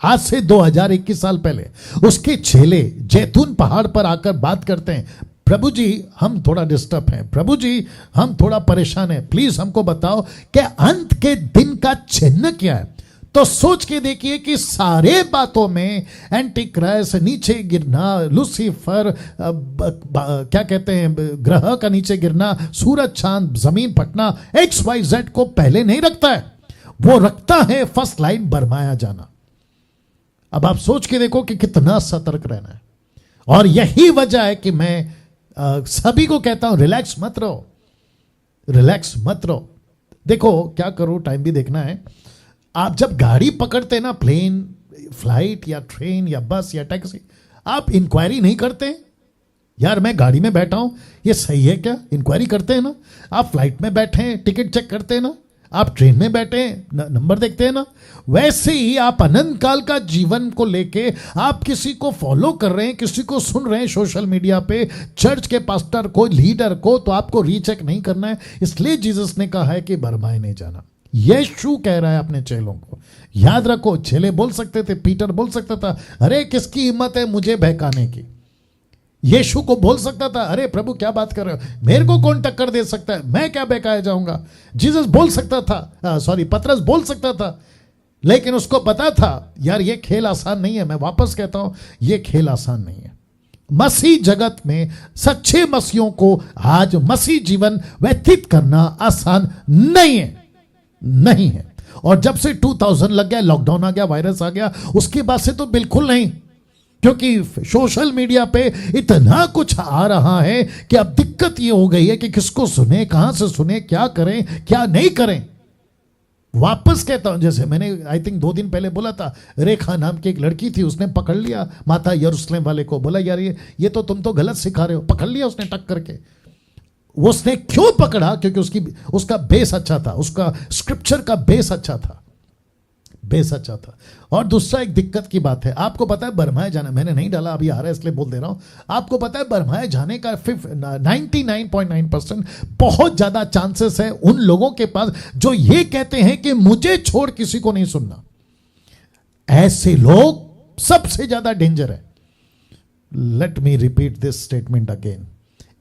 आज से 2021 साल पहले उसके चेले जैतून पहाड़ पर आकर बात करते हैं, प्रभु जी हम थोड़ा डिस्टर्ब हैं, प्रभु जी हम थोड़ा परेशान हैं, प्लीज हमको बताओ कि अंत के दिन का चिन्ह क्या है। तो सोच के देखिए कि सारे बातों में एंटी क्राइस्ट, नीचे गिरना, लूसीफर, क्या कहते हैं, ग्रह का नीचे गिरना, सूरज चांद जमीन फटना, XYZ को पहले नहीं रखता है, वो रखता है फर्स्ट लाइन बरमाया जाना। अब आप सोच के देखो कि कितना सतर्क रहना है। और यही वजह है कि मैं सभी को कहता हूं, रिलैक्स मत रहो, रिलैक्स मत रहो। देखो क्या करो, टाइम भी देखना है। आप जब गाड़ी पकड़ते ना, प्लेन, फ्लाइट या ट्रेन या बस या टैक्सी, आप इंक्वायरी नहीं करते यार मैं गाड़ी में बैठा हूं, ये सही है क्या, इंक्वायरी करते हैं ना। आप फ्लाइट में बैठे हैं, टिकट चेक करते हैं ना। आप ट्रेन में बैठे हैं, नंबर देखते हैं ना। वैसे ही आप अनंत काल का जीवन को लेके आप किसी को फॉलो कर रहे हैं, किसी को सुन रहे हैं सोशल मीडिया पे, चर्च के पास्टर को, लीडर को, तो आपको रीचेक नहीं करना है। इसलिए जीसस ने कहा है कि बरमाए नहीं जाना। यीशु कह रहा है अपने चेलों को, याद रखो। चेले बोल सकते थे, पीटर बोल सकता था, अरे किसकी हिम्मत है मुझे बहकाने की। यीशु को बोल सकता था, अरे प्रभु क्या बात कर रहे हो, मेरे को कौन टक्कर दे सकता है, मैं क्या बहकाया जाऊंगा। जीसस बोल सकता था, पतरस बोल सकता था, लेकिन उसको पता था यार ये खेल आसान नहीं है। मैं वापस कहता हूं, ये खेल आसान नहीं है। मसीह जगत में सच्चे मसीहों को आज मसीह जीवन व्यतीत करना आसान नहीं है, नहीं है। और जब से 2000 लग गया, लॉकडाउन आ गया, वायरस आ गया, उसके बाद से तो बिल्कुल नहीं, क्योंकि सोशल मीडिया पे इतना कुछ आ रहा है कि अब दिक्कत ये हो गई है कि किसको सुने, कहां से सुने, क्या करें क्या नहीं करें। वापस कहता हूं, जैसे मैंने आई थिंक 2 दिन पहले बोला था, रेखा नाम की एक लड़की थी, उसने पकड़ लिया माता यरूशलेम वाले को, बोला यार ये तो तुम तो गलत सिखा रहे हो, पकड़ लिया उसने टक करके। उसने क्यों पकड़ा? क्योंकि उसका बेस अच्छा था, उसका स्क्रिप्चर का बेस अच्छा था, बेस अच्छा था। और दूसरा एक दिक्कत की बात है, आपको पता है बरमाए जाना, मैंने नहीं डाला अभी आ रहा है इसलिए बोल दे रहा हूं, आपको पता है बरमाए जाने का 99.9% बहुत ज्यादा चांसेस है उन लोगों के पास जो ये कहते हैं कि मुझे छोड़ किसी को नहीं सुनना। ऐसे लोग सबसे ज्यादा डेंजर है। Let me repeat this statement again,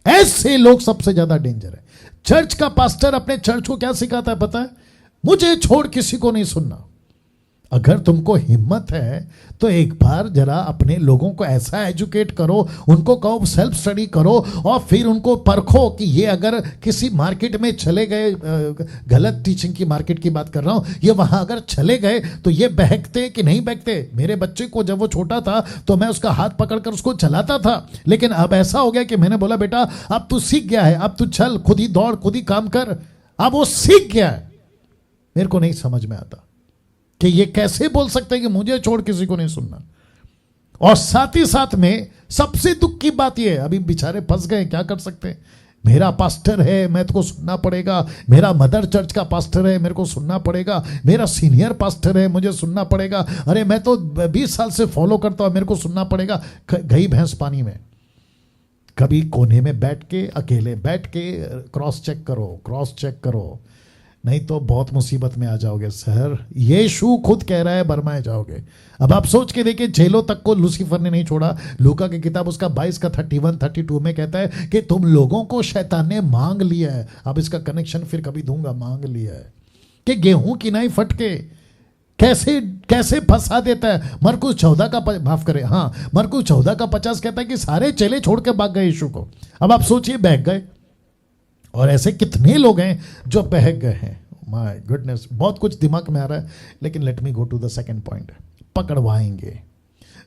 ऐसे लोग सबसे ज्यादा डेंजर है। चर्च का पास्टर अपने चर्च को क्या सिखाता है पता है? मुझे छोड़ किसी को नहीं सुनना। अगर तुमको हिम्मत है तो एक बार जरा अपने लोगों को ऐसा एजुकेट करो, उनको कहो सेल्फ स्टडी करो, और फिर उनको परखो कि ये अगर किसी मार्केट में चले गए, गलत टीचिंग की मार्केट की बात कर रहा हूं, ये वहां अगर चले गए तो ये बहकते कि नहीं बहकते। मेरे बच्चे को जब वो छोटा था तो मैं उसका हाथ पकड़कर उसको चलाता था, लेकिन अब ऐसा हो गया कि मैंने बोला बेटा अब तू सीख गया है, अब तू चल, खुद ही दौड़, खुद ही काम कर। अब वो सीख गया है। मेरे को नहीं समझ में आता कि ये कैसे बोल सकते हैं कि मुझे छोड़ किसी को नहीं सुनना। और साथ ही साथ में सबसे दुख की बात ये है, अभी बेचारे फंस गए, क्या कर सकते हैं। मेरा पास्टर है, मैं तो सुनना पड़ेगा, मेरा मदर चर्च का पास्टर है, मेरे को सुनना पड़ेगा, मेरा सीनियर पास्टर है, मुझे सुनना पड़ेगा, अरे मैं तो 20 साल से फॉलो करता हूं, मेरे को सुनना पड़ेगा। गई भैंस पानी में। कभी कोने में बैठ के, अकेले बैठ के क्रॉस चेक करो, क्रॉस चेक करो, नहीं तो बहुत मुसीबत में आ जाओगे। सर यीशु खुद कह रहा है बरमाए जाओगे। अब आप सोच के देखिए, जेलों तक को लूसीफर ने नहीं छोड़ा। लूका की किताब उसका 22 का 31-32 में कहता है कि तुम लोगों को शैतान ने मांग लिया है। अब इसका कनेक्शन फिर कभी दूंगा, मांग लिया है कि गेहूं की नहीं फटके कैसे कैसे फंसा देता है। मरकुस 14 का माफ करे, हाँ मरकुस 14 का 50 कहता है कि सारे चेले छोड़ के भाग गए यीशु को। अब आप सोचिए बहक गए, और ऐसे कितने लोग हैं जो बहक गए हैं। माय गुडनेस, बहुत कुछ दिमाग में आ रहा है, लेकिन let me go to the second point. पकड़वाएंगे।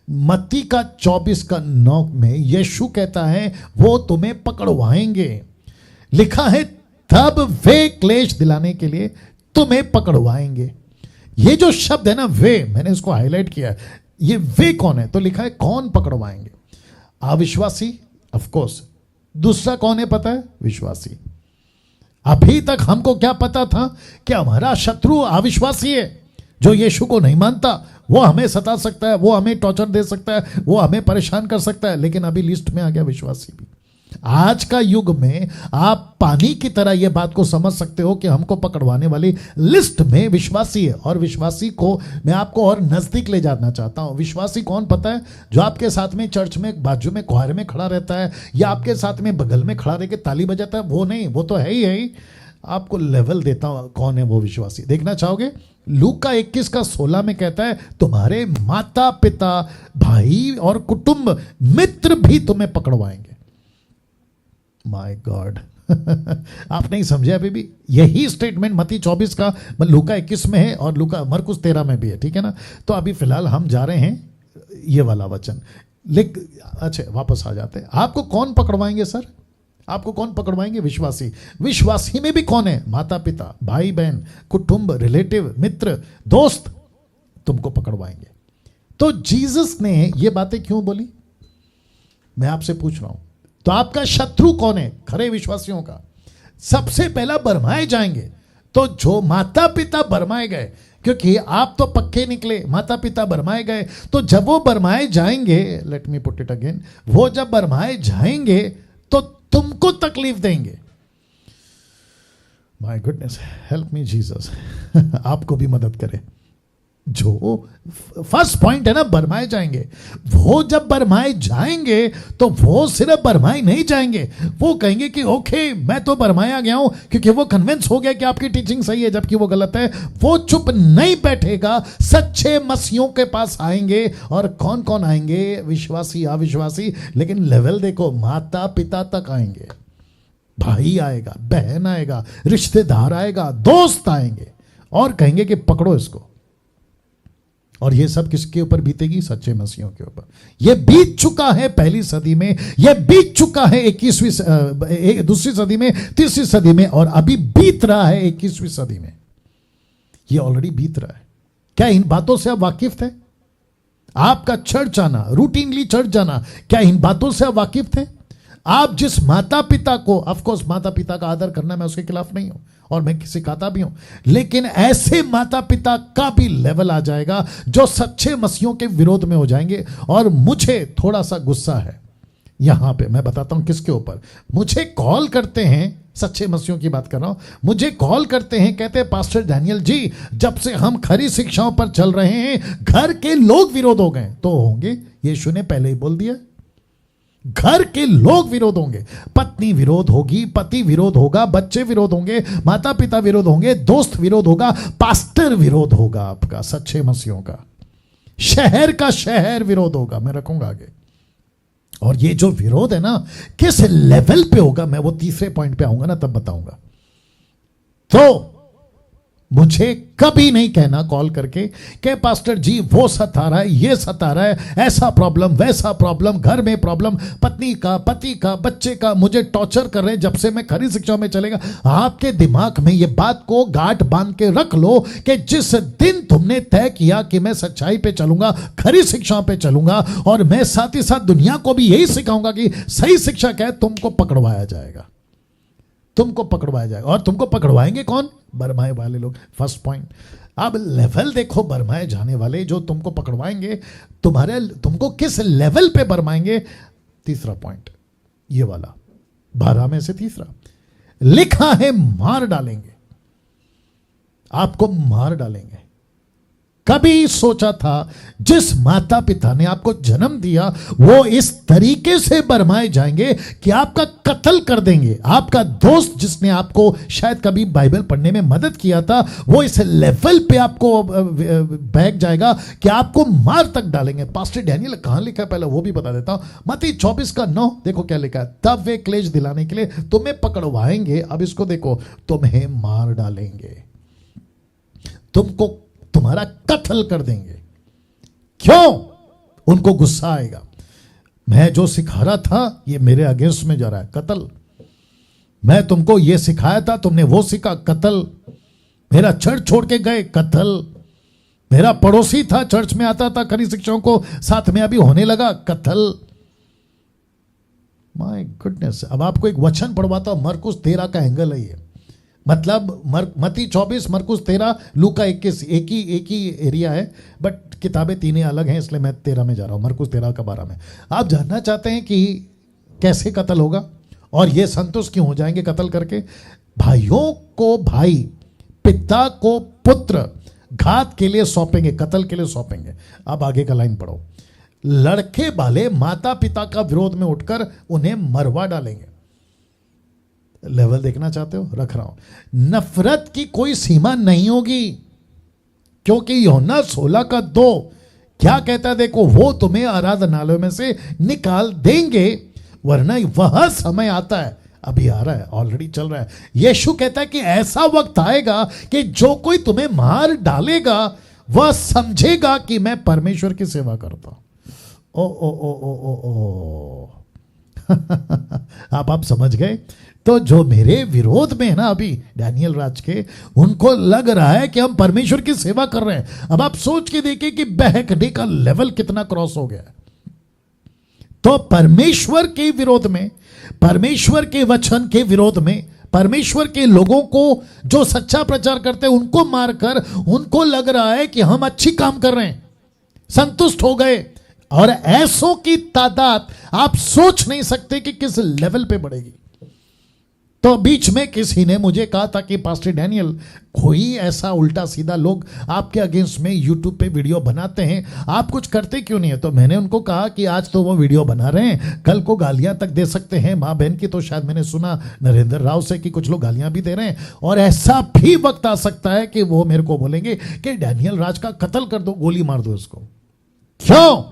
मत्ती का 24:9 में यीशु कहता है वो तुम्हें पकड़वाएंगे। लिखा है तब वे क्लेश दिलाने के लिए तुम्हें पकड़वाएंगे। ये जो शब्द है ना वे, मैंने इसको हाईलाइट किया है। ये वे कौन है? तो लिखा है कौन पकड़वाएंगे? अविश्वासी, ऑफ कोर्स। दूसरा कौन है पता है? विश्वासी। अभी तक हमको क्या पता था कि हमारा शत्रु अविश्वासी है, जो यीशु को नहीं मानता। वो हमें सता सकता है, वो हमें टॉर्चर दे सकता है, वो हमें परेशान कर सकता है, लेकिन अभी लिस्ट में आ गया विश्वासी भी। आज का युग में आप पानी की तरह यह बात को समझ सकते हो कि हमको पकड़वाने वाली लिस्ट में विश्वासी है। और विश्वासी को मैं आपको और नजदीक ले जाना चाहता हूं। विश्वासी कौन पता है? जो आपके साथ में चर्च में बाजू में क्वायर में खड़ा रहता है, या आपके साथ में बगल में खड़ा रह के ताली बजाता है, वो नहीं, वो तो है ही। आपको लेवल देता हूं कौन है वो विश्वासी। देखना चाहोगे? लूका 21:16 में कहता है तुम्हारे माता पिता, भाई और कुटुंब, मित्र भी तुम्हें पकड़वाएंगे। माय गॉड आप नहीं समझे अभी भी? यही स्टेटमेंट मत्ती 24 का लूका 21 में है और लूका मरकुस 13 में भी है, ठीक है ना। तो अभी फिलहाल हम जा रहे हैं ये वाला वचन लिख। अच्छा वापस आ जाते हैं। आपको कौन पकड़वाएंगे सर? आपको कौन पकड़वाएंगे? विश्वासी। विश्वासी में भी कौन है? माता पिता, भाई बहन, कुटुंब, रिलेटिव, मित्र, दोस्त तुमको पकड़वाएंगे। तो जीसस ने ये बातें क्यों बोली? मैं आपसे पूछ रहा हूं। तो आपका शत्रु कौन है? खरे विश्वासियों का। सबसे पहला बरमाए जाएंगे। तो जो माता पिता बरमाए गए, क्योंकि आप तो पक्के निकले, माता पिता बरमाए गए, तो जब वो बरमाए जाएंगे, let me put it again, वो जब बरमाए जाएंगे तो तुमको तकलीफ देंगे। My goodness, help me Jesus आपको भी मदद करे। जो फर्स्ट पॉइंट है ना, बरमाए जाएंगे। वो जब बरमाए जाएंगे तो वो सिर्फ बरमाए नहीं जाएंगे, वो कहेंगे कि ओके मैं तो बरमाया गया हूं, क्योंकि वो कन्विंस हो गया कि आपकी टीचिंग सही है जबकि वो गलत है। वो चुप नहीं बैठेगा, सच्चे मसीहों के पास आएंगे। और कौन कौन आएंगे? विश्वासी, अविश्वासी, लेकिन लेवल देखो, माता पिता तक आएंगे, भाई आएगा, बहन आएगा, रिश्तेदार आएगा, दोस्त आएंगे और कहेंगे कि पकड़ो इसको। और ये सब किसके ऊपर बीतेगी? सच्चे मसीहों के ऊपर। ये बीत चुका है पहली सदी में, ये बीत चुका है 21वीं दूसरी सदी में, तीसरी सदी में, और अभी बीत रहा है 21वीं सदी में। ये ऑलरेडी बीत रहा है। क्या इन बातों से आप वाकिफ थे? आपका चर्च आना, रूटीनली चर्च जाना, क्या इन बातों से आप वाकिफ थे? आप जिस माता पिता को, ऑफ कोर्स माता पिता का आदर करना, मैं उसके खिलाफ नहीं हूं और मैं सिखाता भी हूं, लेकिन ऐसे माता पिता का भी लेवल आ जाएगा जो सच्चे मसीहों के विरोध में हो जाएंगे। और मुझे थोड़ा सा गुस्सा है यहां पे, मैं बताता हूं किसके ऊपर। मुझे कॉल करते हैं, सच्चे मसीहों की बात कर रहा हूं, मुझे कॉल करते हैं, कहते हैं पास्टर डैनियल जी, जब से हम खरी शिक्षाओं पर चल रहे हैं घर के लोग विरोध हो गए। तो होंगे, यीशु ने पहले ही बोल दिया, घर के लोग विरोध होंगे, पत्नी विरोध होगी, पति विरोध होगा, बच्चे विरोध होंगे, माता पिता विरोध होंगे, दोस्त विरोध होगा, पास्टर विरोध होगा आपका, सच्चे मसीहों का, शहर का शहर विरोध होगा। मैं रखूंगा आगे। और ये जो विरोध है ना, किस लेवल पे होगा, मैं वो तीसरे पॉइंट पे आऊंगा ना, तब बताऊंगा। तो मुझे कभी नहीं कहना कॉल करके कि पास्टर जी वो सता रहा है, ये सता रहा है, ऐसा प्रॉब्लम, वैसा प्रॉब्लम, घर में प्रॉब्लम, पत्नी का, पति का, बच्चे का, मुझे टॉर्चर कर रहे हैं जब से मैं खरी शिक्षा में चलेगा। आपके दिमाग में ये बात को गांठ बांध के रख लो कि जिस दिन तुमने तय किया कि मैं सच्चाई पे चलूंगा, खरी शिक्षा पे चलूंगा, और मैं साथ ही साथ दुनिया को भी यही सिखाऊंगा कि सही शिक्षा क्या है, तुमको पकड़वाया जाएगा, तुमको पकड़वाया जाएगा। और तुमको पकड़वाएंगे कौन? बरमाए वाले लोग। First point. अब लेवल देखो, बरमाए जाने वाले जो तुमको पकड़वाएंगे, तुमको किस लेवल पे बरमाएंगे? तीसरा पॉइंट ये वाला, 12 में से तीसरा लिखा है, मार डालेंगे, आपको मार डालेंगे। कभी सोचा था जिस माता पिता ने आपको जन्म दिया वो इस तरीके से बरमाए जाएंगे कि आपका कत्ल कर देंगे? आपका दोस्त जिसने आपको शायद कभी बाइबल पढ़ने में मदद किया था, वो इस लेवल पे आपको बहक जाएगा कि आपको मार तक डालेंगे। पास्टर डैनियल कहां लिखा है पहले वो भी बता देता हूं। मत्ती 24:9 देखो क्या लिखा है, तब वे क्लेश दिलाने के लिए तुम्हें पकड़वाएंगे। अब इसको देखो, तुम्हें मार डालेंगे, तुमको तुम्हारा कत्ल कर देंगे। क्यों? उनको गुस्सा आएगा, मैं जो सिखा रहा था ये मेरे अगेंस्ट में जा रहा है, कत्ल। मैं तुमको ये सिखाया था, तुमने वो सीखा, कत्ल। मेरा चर्च छोड़ के गए, कत्ल। मेरा पड़ोसी था, चर्च में आता था, खरी शिक्षाओं को साथ में अभी होने लगा, कत्ल। My goodness. अब आपको एक वचन पढ़वाता हूं, मरकुस 13 का एंगल है ये। मतलब मत्ती 24, मरकुस 13, लूका 21, एक ही एरिया है, बट किताबें तीनों अलग हैं, इसलिए मैं 13 में जा रहा हूं, मरकुस 13 का 12 में। आप जानना चाहते हैं कि कैसे कत्ल होगा और ये संतुष्ट क्यों हो जाएंगे कत्ल करके? भाइयों को भाई, पिता को पुत्र घात के लिए सौंपेंगे, कत्ल के लिए सौंपेंगे। अब आगे का लाइन पढ़ो। लड़के वाले माता पिता का विरोध में उठकर उन्हें मरवा डालेंगे। लेवल देखना चाहते हो? रख रहा हूं। नफरत की कोई सीमा नहीं होगी, क्योंकि यूहन्ना 16:2 क्या कहता है देखो, वो तुम्हें आराधनालयों में से निकाल देंगे, वरना वह समय आता है, अभी आ रहा है, ऑलरेडी चल रहा है। यीशु कहता है कि ऐसा वक्त आएगा कि जो कोई तुम्हें मार डालेगा वह समझेगा कि मैं परमेश्वर की सेवा करता हूं। ओ ओ ओ ओ ओ ओ आप समझ गए? तो जो मेरे विरोध में है ना अभी डैनियल राज के, उनको लग रहा है कि हम परमेश्वर की सेवा कर रहे हैं। अब आप सोच के देखिए कि बहकने का लेवल कितना क्रॉस हो गया। तो परमेश्वर के विरोध में, परमेश्वर के वचन के विरोध में, परमेश्वर के लोगों को जो सच्चा प्रचार करते हैं उनको मारकर उनको लग रहा है कि हम अच्छी काम कर रहे हैं, संतुष्ट हो गए। और ऐसों की तादाद आप सोच नहीं सकते कि किस लेवल पे बढ़ेगी। तो बीच में किसी ने मुझे कहा था कि पास्टर डैनियल, कोई ऐसा उल्टा सीधा लोग आपके अगेंस्ट में यूट्यूब पे वीडियो बनाते हैं, आप कुछ करते क्यों नहीं है? तो मैंने उनको कहा कि आज तो वो वीडियो बना रहे हैं, कल को गालियां तक दे सकते हैं माँ बहन की। तो शायद मैंने सुना नरेंद्र राव से कि कुछ लोग गालियां भी दे रहे हैं, और ऐसा भी वक्त आ सकता है कि वो मेरे को बोलेंगे कि डैनियल राज का कत्ल कर दो, गोली मार दो उसको। क्यों?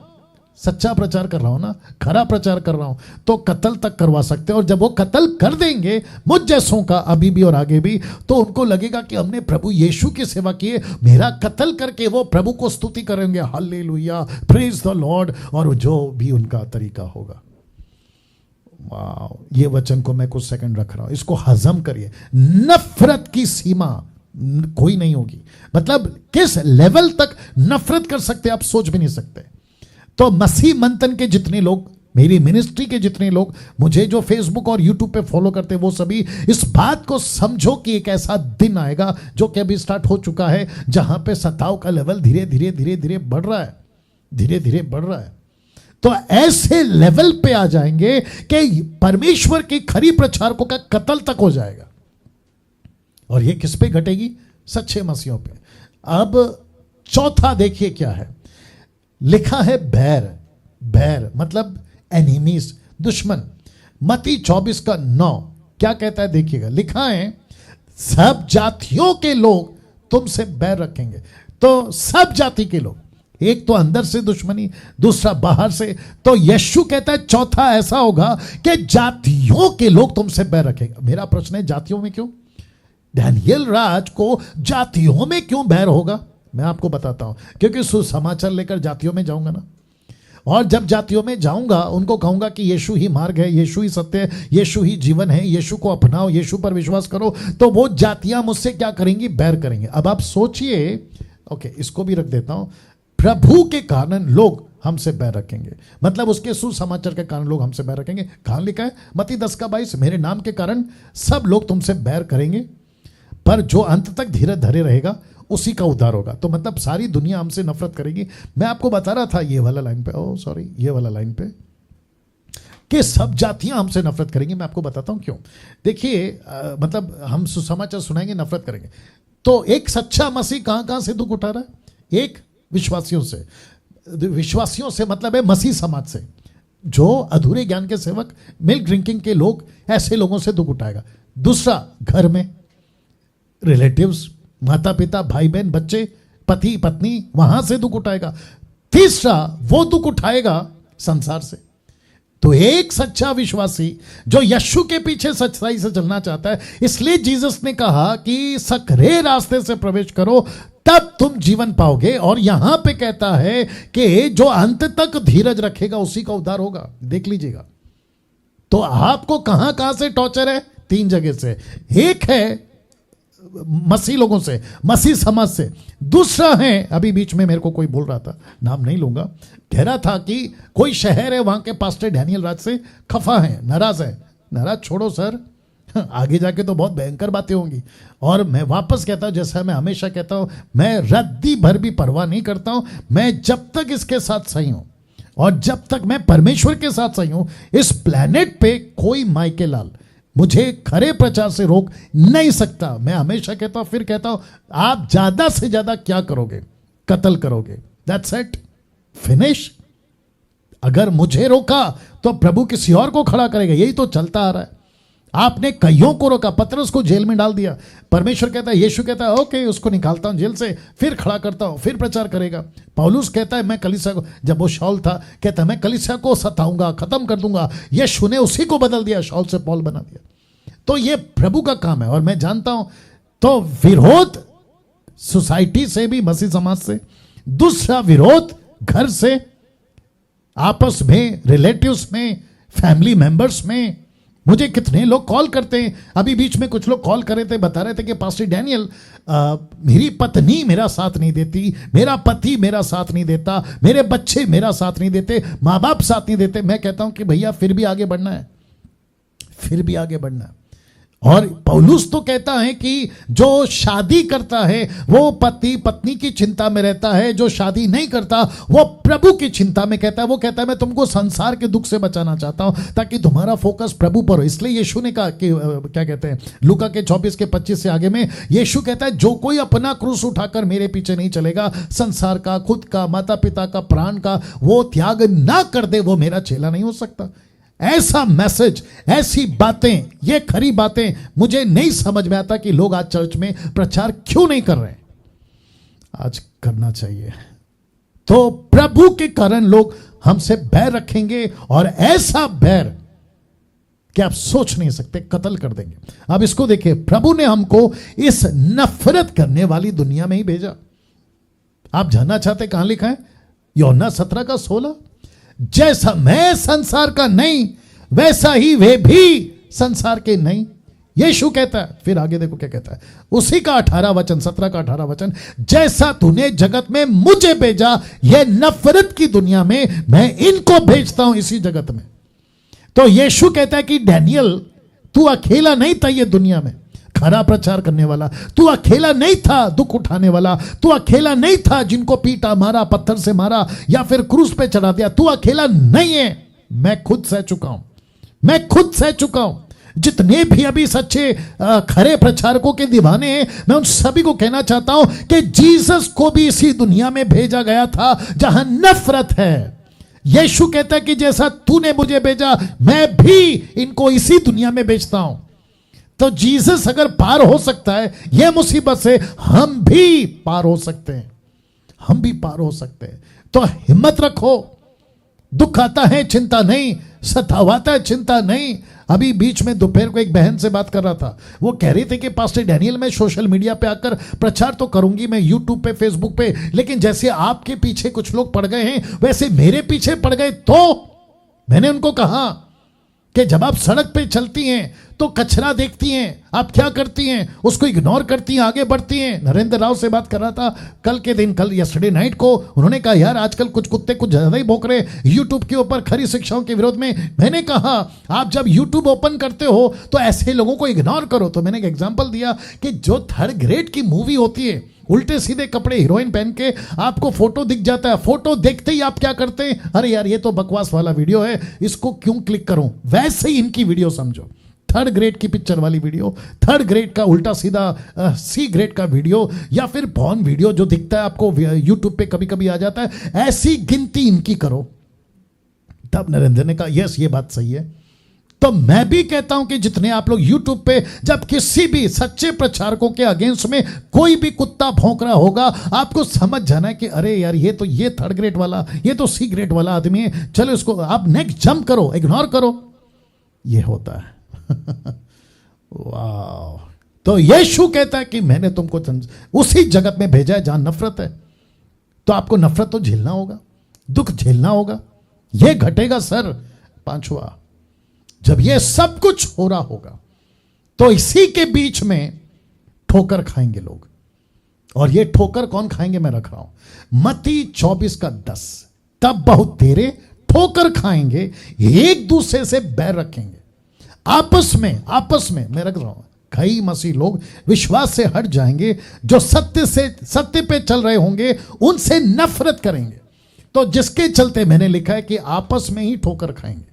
सच्चा प्रचार कर रहा हूं ना, खरा प्रचार कर रहा हूं, तो कत्ल तक करवा सकते हैं। और जब वो कत्ल कर देंगे मुझ जैसों का, अभी भी और आगे भी, तो उनको लगेगा कि हमने प्रभु यीशु की सेवा की है, मेरा कत्ल करके वो प्रभु को स्तुति करेंगे, हालेलुया, प्रेज द लॉर्ड, और जो भी उनका तरीका होगा। वाह, ये वचन को मैं कुछ सेकंड रख रहा हूं, इसको हजम करिए। नफरत की सीमा कोई नहीं होगी। मतलब किस लेवल तक नफरत कर सकते आप सोच भी नहीं सकते। तो मसीह मंथन के जितने लोग, मेरी मिनिस्ट्री के जितने लोग, मुझे जो फेसबुक और यूट्यूब पे फॉलो करते हैं, वो सभी इस बात को समझो कि एक ऐसा दिन आएगा जो कि अभी स्टार्ट हो चुका है, जहां पे सताव का लेवल धीरे धीरे धीरे धीरे बढ़ रहा है, धीरे धीरे बढ़ रहा है। तो ऐसे लेवल पे आ जाएंगे कि परमेश्वर की खरी प्रचारकों का कत्ल तक हो जाएगा। और ये किस पे घटेगी? सच्चे मसीहों पे। अब चौथा देखिए क्या है, लिखा है बैर। बैर मतलब एनिमीज, दुश्मन। मत्ती 24:9 क्या कहता है देखिएगा, लिखा है सब जातियों के लोग तुमसे बैर रखेंगे। तो सब जाति के लोग, एक तो अंदर से दुश्मनी, दूसरा बाहर से। तो यीशु कहता है चौथा ऐसा होगा कि जातियों के लोग तुमसे बैर रखेंगे। मेरा प्रश्न है, जातियों में क्यों? डैनियल राज को जातियों में क्यों बैर होगा? मैं आपको बताता हूं, क्योंकि सुसमाचार लेकर जातियों में जाऊंगा ना, और जब जातियों में जाऊंगा उनको कहूंगा कि यीशु ही मार्ग है, यीशु ही सत्य है, यीशु ही जीवन है, यीशु को अपनाओ, यीशु पर विश्वास करो। तो वो जातियां मुझसे क्या करेंगी? बैर करेंगे। अब आप सोचिए, ओके इसको भी रख देता हूं, प्रभु के कारण लोग हमसे बैर रखेंगे, मतलब उसके सुसमाचार के कारण लोग हमसे बैर रखेंगे। कहां लिखा है? मत्ती 10:22, मेरे नाम के कारण सब लोग तुमसे बैर करेंगे, पर जो अंत तक धीरे धरे रहेगा उसी का उद्धार होगा। तो मतलब सारी दुनिया हमसे नफरत करेगी। मैं आपको बता रहा था ये वाला लाइन पे, ये वाला लाइन पे, कि सब जातियां हमसे नफरत करेंगी। मैं आपको बताता हूं क्यों। देखिए मतलब हम सुसमाचार सुनाएंगे, नफरत करेंगे। तो एक सच्चा मसीह कहां कहां से दुख उठा रहा है? एक, विश्वासियों से। विश्वासियों से मतलब है मसीह समाज से, जो अधूरे ज्ञान के सेवक, मिल्क ड्रिंकिंग के लोग, ऐसे लोगों से दुख उठाएगा। दूसरा, घर में रिलेटिव्स, माता पिता, भाई बहन, बच्चे, पति पत्नी, वहां से दुख उठाएगा। तीसरा, वो दुख उठाएगा संसार से। तो एक सच्चा विश्वासी जो यीशु के पीछे सच्चाई से चलना चाहता है, इसलिए जीसस ने कहा कि सकरे रास्ते से प्रवेश करो, तब तुम जीवन पाओगे। और यहां पे कहता है कि जो अंत तक धीरज रखेगा उसी का उद्धार होगा। देख लीजिएगा। तो आपको कहां कहां से टॉर्चर है? 3 जगह से। एक है मसीह लोगों से, मसीह समाज से। दूसरा है, अभी बीच में मेरे को कोई बोल रहा था, नाम नहीं लूंगा, कह रहा था कि कोई शहर है, वहां के पास्टर डैनियल राज से खफा है, नाराज है। नाराज छोड़ो सर, आगे जाके तो बहुत भयंकर बातें होंगी। और मैं वापस कहता हूं, जैसा मैं हमेशा कहता हूं, मैं रद्दी भर भी परवाह नहीं करता हूं। मैं जब तक इसके साथ सही हूं और जब तक मैं परमेश्वर के साथ सही हूं, इस प्लेनेट पे कोई माइके लाल मुझे खरे प्रचार से रोक नहीं सकता। मैं हमेशा कहता हूं, फिर कहता हूं, आप ज्यादा से ज्यादा क्या करोगे? कत्ल करोगे। That's it, finish. अगर मुझे रोका तो प्रभु किसी और को खड़ा करेगा। यही तो चलता आ रहा है। आपने कईयों को रोका, पतरस को जेल में डाल दिया। परमेश्वर कहता है, यीशु कहता है, ओके उसको निकालता हूं जेल से, फिर खड़ा करता हूं, फिर प्रचार करेगा। पौलुस कहता है, मैं कलीसिया को, जब वो शाऊल था, कहता है मैं कलीसिया को सताऊंगा, खत्म कर दूंगा। यीशु ने उसी को बदल दिया, शाऊल से पौल बना दिया। तो ये प्रभु का काम है। और मैं जानता हूं, तो विरोध सोसाइटी से भी, मसीह समाज से। दूसरा विरोध घर से, आपस में, रिलेटिव्स में, फैमिली मेंबर्स में। मुझे कितने लोग कॉल करते हैं। अभी बीच में कुछ लोग कॉल कर रहे थे, बता रहे थे कि पास्टर डैनियल, मेरी पत्नी मेरा साथ नहीं देती, मेरा पति मेरा साथ नहीं देता, मेरे बच्चे मेरा साथ नहीं देते, माँ बाप साथ नहीं देते। मैं कहता हूं कि भैया फिर भी आगे बढ़ना है, फिर भी आगे बढ़ना है। और पौलुस तो कहता है कि जो शादी करता है वो पति पत्नी की चिंता में रहता है, जो शादी नहीं करता वो प्रभु की चिंता में कहता है। वो कहता है मैं तुमको संसार के दुख से बचाना चाहता हूं ताकि तुम्हारा फोकस प्रभु पर हो। इसलिए यीशु ने कहा कि क्या कहते हैं, लूका के 24 के 25 से आगे में यीशु कहता है जो कोई अपना क्रूस उठाकर मेरे पीछे नहीं चलेगा, संसार का, खुद का, माता पिता का, प्राण का वो त्याग ना कर दे, वो मेरा चेला नहीं हो सकता। ऐसा मैसेज, ऐसी बातें, ये खरी बातें मुझे नहीं समझ में आता कि लोग आज चर्च में प्रचार क्यों नहीं कर रहे हैं। आज करना चाहिए। तो प्रभु के कारण लोग हमसे बैर रखेंगे और ऐसा बैर कि आप सोच नहीं सकते, कत्ल कर देंगे। अब इसको देखिए, प्रभु ने हमको इस नफरत करने वाली दुनिया में ही भेजा। आप जानना चाहते कहां लिखा है? यूहन्ना 17 का 16, जैसा मैं संसार का नहीं वैसा ही वे भी संसार के नहीं, यीशु कहता है। फिर आगे देखो क्या कहता है, उसी का 18 वचन, 17 का 18 वचन, जैसा तूने जगत में मुझे भेजा, यह नफरत की दुनिया में मैं इनको भेजता हूं इसी जगत में। तो यीशु कहता है कि डैनियल तू अकेला नहीं था ये दुनिया में खरा प्रचार करने वाला, तू अकेला नहीं था दुख उठाने वाला, तू अकेला नहीं था जिनको पीटा, मारा, पत्थर से मारा या फिर क्रूस पे चढ़ा दिया, तू अकेला नहीं है। मैं खुद सह चुका हूं, मैं खुद सह चुका हूं। जितने भी अभी सच्चे खरे प्रचारकों के दीवाने हैं, मैं उन सभी को कहना चाहता हूं कि जीसस को भी इसी दुनिया में भेजा गया था जहां नफरत है। यीशु कहता है कि जैसा तूने मुझे भेजा मैं भी इनको इसी दुनिया में भेजता हूं। तो जीसस अगर पार हो सकता है यह मुसीबत से, हम भी पार हो सकते हैं, हम भी पार हो सकते हैं। तो हिम्मत रखो, दुख आता है चिंता नहीं, सतावाता है चिंता नहीं। अभी बीच में दोपहर को एक बहन से बात कर रहा था, वो कह रही थी कि पास्टर डैनियल मैं सोशल मीडिया पे आकर प्रचार तो करूंगी, मैं यूट्यूब पे, फेसबुक पे, लेकिन जैसे आपके पीछे कुछ लोग पड़ गए हैं वैसे मेरे पीछे पड़ गए। तो मैंने उनको कहा कि जब आप सड़क पे चलती हैं तो कचरा देखती हैं, आप क्या करती हैं? उसको इग्नोर करती हैं, आगे बढ़ती हैं। नरेंद्र राव से बात कर रहा था कल के दिन, कल यस्टरडे नाइट को, उन्होंने कहा यार आजकल कुछ कुत्ते कुछ ज्यादा ही भौंक रहे यूट्यूब के ऊपर खरी शिक्षाओं के विरोध में। मैंने कहा आप जब यूट्यूब ओपन करते हो तो ऐसे लोगों को इग्नोर करो। तो मैंने एक एग्जाम्पल दिया कि जो 3rd ग्रेड की मूवी होती है, उल्टे सीधे कपड़े हीरोइन पहन के आपको फोटो दिख जाता है, फोटो देखते ही आप क्या करते हैं? अरे यार ये तो बकवास वाला वीडियो है, इसको क्यों क्लिक करूं? वैसे ही इनकी वीडियो समझो, 3rd ग्रेड की पिक्चर वाली वीडियो, 3rd ग्रेड का उल्टा सीधा C ग्रेड का वीडियो, या फिर पॉर्न वीडियो जो दिखता है आपको यूट्यूब पे कभी कभी आ जाता है, ऐसी गिनती इनकी करो। तब नरेंद्र ने कहा यस ये बात सही है। तो मैं भी कहता हूं कि जितने आप लोग YouTube पे जब किसी भी सच्चे प्रचारकों के अगेंस्ट में कोई भी कुत्ता भौंक रहा होगा, आपको समझ जाना है कि अरे यार ये 3rd ग्रेड वाला, ये तो C ग्रेड वाला आदमी है, चलो इसको आप नेक्स्ट जंप करो, इग्नोर करो। ये होता है। वाह। तो यीशु कहता है कि मैंने तुमको उसी जगत में भेजा है जहां नफरत है। तो आपको नफरत तो झेलना होगा, दुख झेलना होगा, यह घटेगा सर। 5वां, जब यह सब कुछ हो रहा होगा तो इसी के बीच में ठोकर खाएंगे लोग। और यह ठोकर कौन खाएंगे मैं रख रहा हूं, मत्ती 24 का 10, तब बहुत तेरे ठोकर खाएंगे, एक दूसरे से बैर रखेंगे, आपस में मैं रख रहा हूं, कई मसीह लोग विश्वास से हट जाएंगे, जो सत्य पे चल रहे होंगे उनसे नफरत करेंगे। तो जिसके चलते मैंने लिखा है कि आपस में ही ठोकर खाएंगे।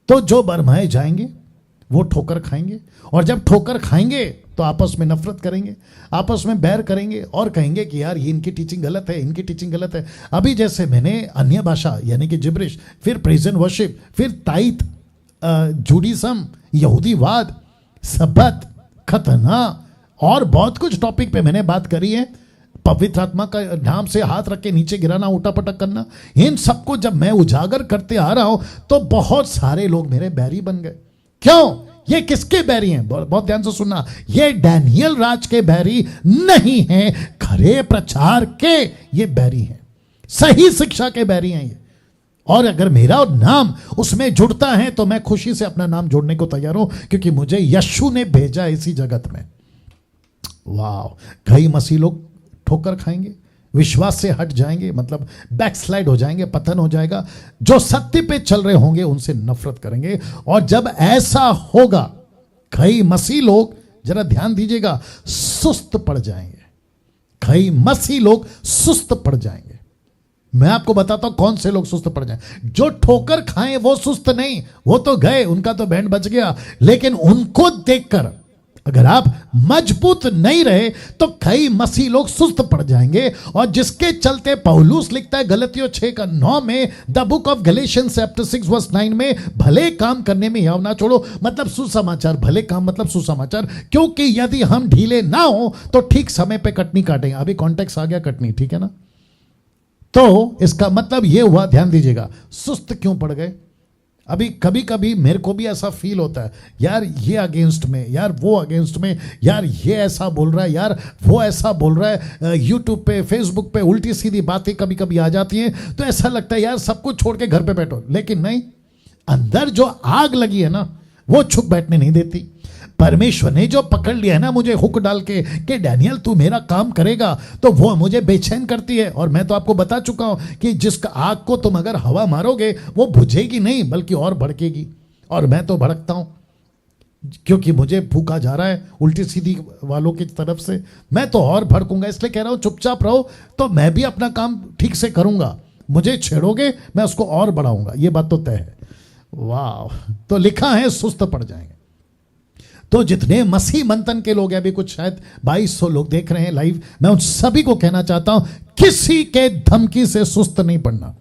तो जो बरमाए जाएंगे वो ठोकर खाएंगे, और जब ठोकर खाएंगे तो आपस में नफरत करेंगे, आपस में बैर करेंगे और कहेंगे कि यार ये इनकी टीचिंग गलत है, इनकी टीचिंग गलत है। अभी जैसे मैंने अन्य भाषा यानी कि जिब्रिश, फिर प्रेज एंड वर्शिप, फिर ताइत, जूडिज्म, यहूदीवाद, सबत, खतना और बहुत कुछ टॉपिक पे मैंने बात करी है। पवित्र आत्मा का नाम से हाथ रख के नीचे गिराना, उठा पटक करना, इन सबको जब मैं उजागर करते आ रहा हूं तो बहुत सारे लोग मेरे बैरी बन गए। क्यों? ये किसके बैरी हैं? बहुत ध्यान से सुनना, ये डैनियल राज के बैरी नहीं हैं, खरे प्रचार के ये बैरी हैं, सही शिक्षा के बैरी हैं ये। और अगर मेरा नाम उसमें जुड़ता है तो मैं खुशी से अपना नाम जोड़ने को तैयार हूं, क्योंकि मुझे यीशु ने भेजा इसी जगत में। वाह। कई मसीह लोग ठोकर खाएंगे, विश्वास से हट जाएंगे, मतलब बैकस्लाइड हो जाएंगे, पतन हो जाएगा। जो सत्य पे चल रहे होंगे उनसे नफरत करेंगे। और जब ऐसा होगा कई मसीह लोग, जरा ध्यान दीजिएगा, सुस्त पड़ जाएंगे। कई मसीह लोग सुस्त पड़ जाएंगे। मैं आपको बताता हूं कौन से लोग सुस्त पड़ जाएं। जो ठोकर खाएं वो सुस्त नहीं, वो तो गए, उनका तो बैंड बच गया। लेकिन उनको देखकर अगर आप मजबूत नहीं रहे तो कई मसीह लोग सुस्त पड़ जाएंगे। और जिसके चलते पौलुस लिखता है गलतियों 6:9 में, the book of Galatians chapter 6:9 में, भले काम करने में यव ना छोड़ो। मतलब सुसमाचार, भले काम मतलब सुसमाचार। क्योंकि यदि हम ढीले ना हो तो ठीक समय पे कटनी काटेंगे। अभी कॉन्टेक्स्ट आ गया कटनी, ठीक है ना। तो इसका मतलब यह हुआ, ध्यान दीजिएगा, सुस्त क्यों पड़ गए। अभी कभी कभी मेरे को भी ऐसा फील होता है, यार ये अगेंस्ट में, यार वो अगेंस्ट में, यार ये ऐसा बोल रहा है, यार वो ऐसा बोल रहा है। यूट्यूब पे, फेसबुक पे उल्टी सीधी बातें कभी कभी आ जाती हैं, तो ऐसा लगता है यार सब कुछ छोड़ के घर पे बैठो। लेकिन नहीं, अंदर जो आग लगी है ना, वो छुप बैठने नहीं देती। परमेश्वर ने जो पकड़ लिया है ना मुझे हुक डाल के कि डैनियल तू मेरा काम करेगा, तो वो मुझे बेचैन करती है। और मैं तो आपको बता चुका हूं कि जिस आग को तुम अगर हवा मारोगे वो बुझेगी नहीं बल्कि और भड़केगी। और मैं तो भड़कता हूं क्योंकि मुझे फूका जा रहा है उल्टी सीधी वालों की तरफ से। मैं तो और भड़कूंगा, इसलिए कह रहा हूं चुपचाप रहो, तो मैं भी अपना काम ठीक से करूंगा। मुझे छेड़ोगे मैं उसको और बढ़ाऊंगा, ये बात तो तय है। वाह, तो लिखा है सुस्त पड़ जाएंगे। तो जितने मसीह मंथन के लोग हैं, अभी कुछ शायद 2200 लोग देख रहे हैं लाइव, मैं उन सभी को कहना चाहता हूं, किसी के धमकी से सुस्त नहीं पड़ना,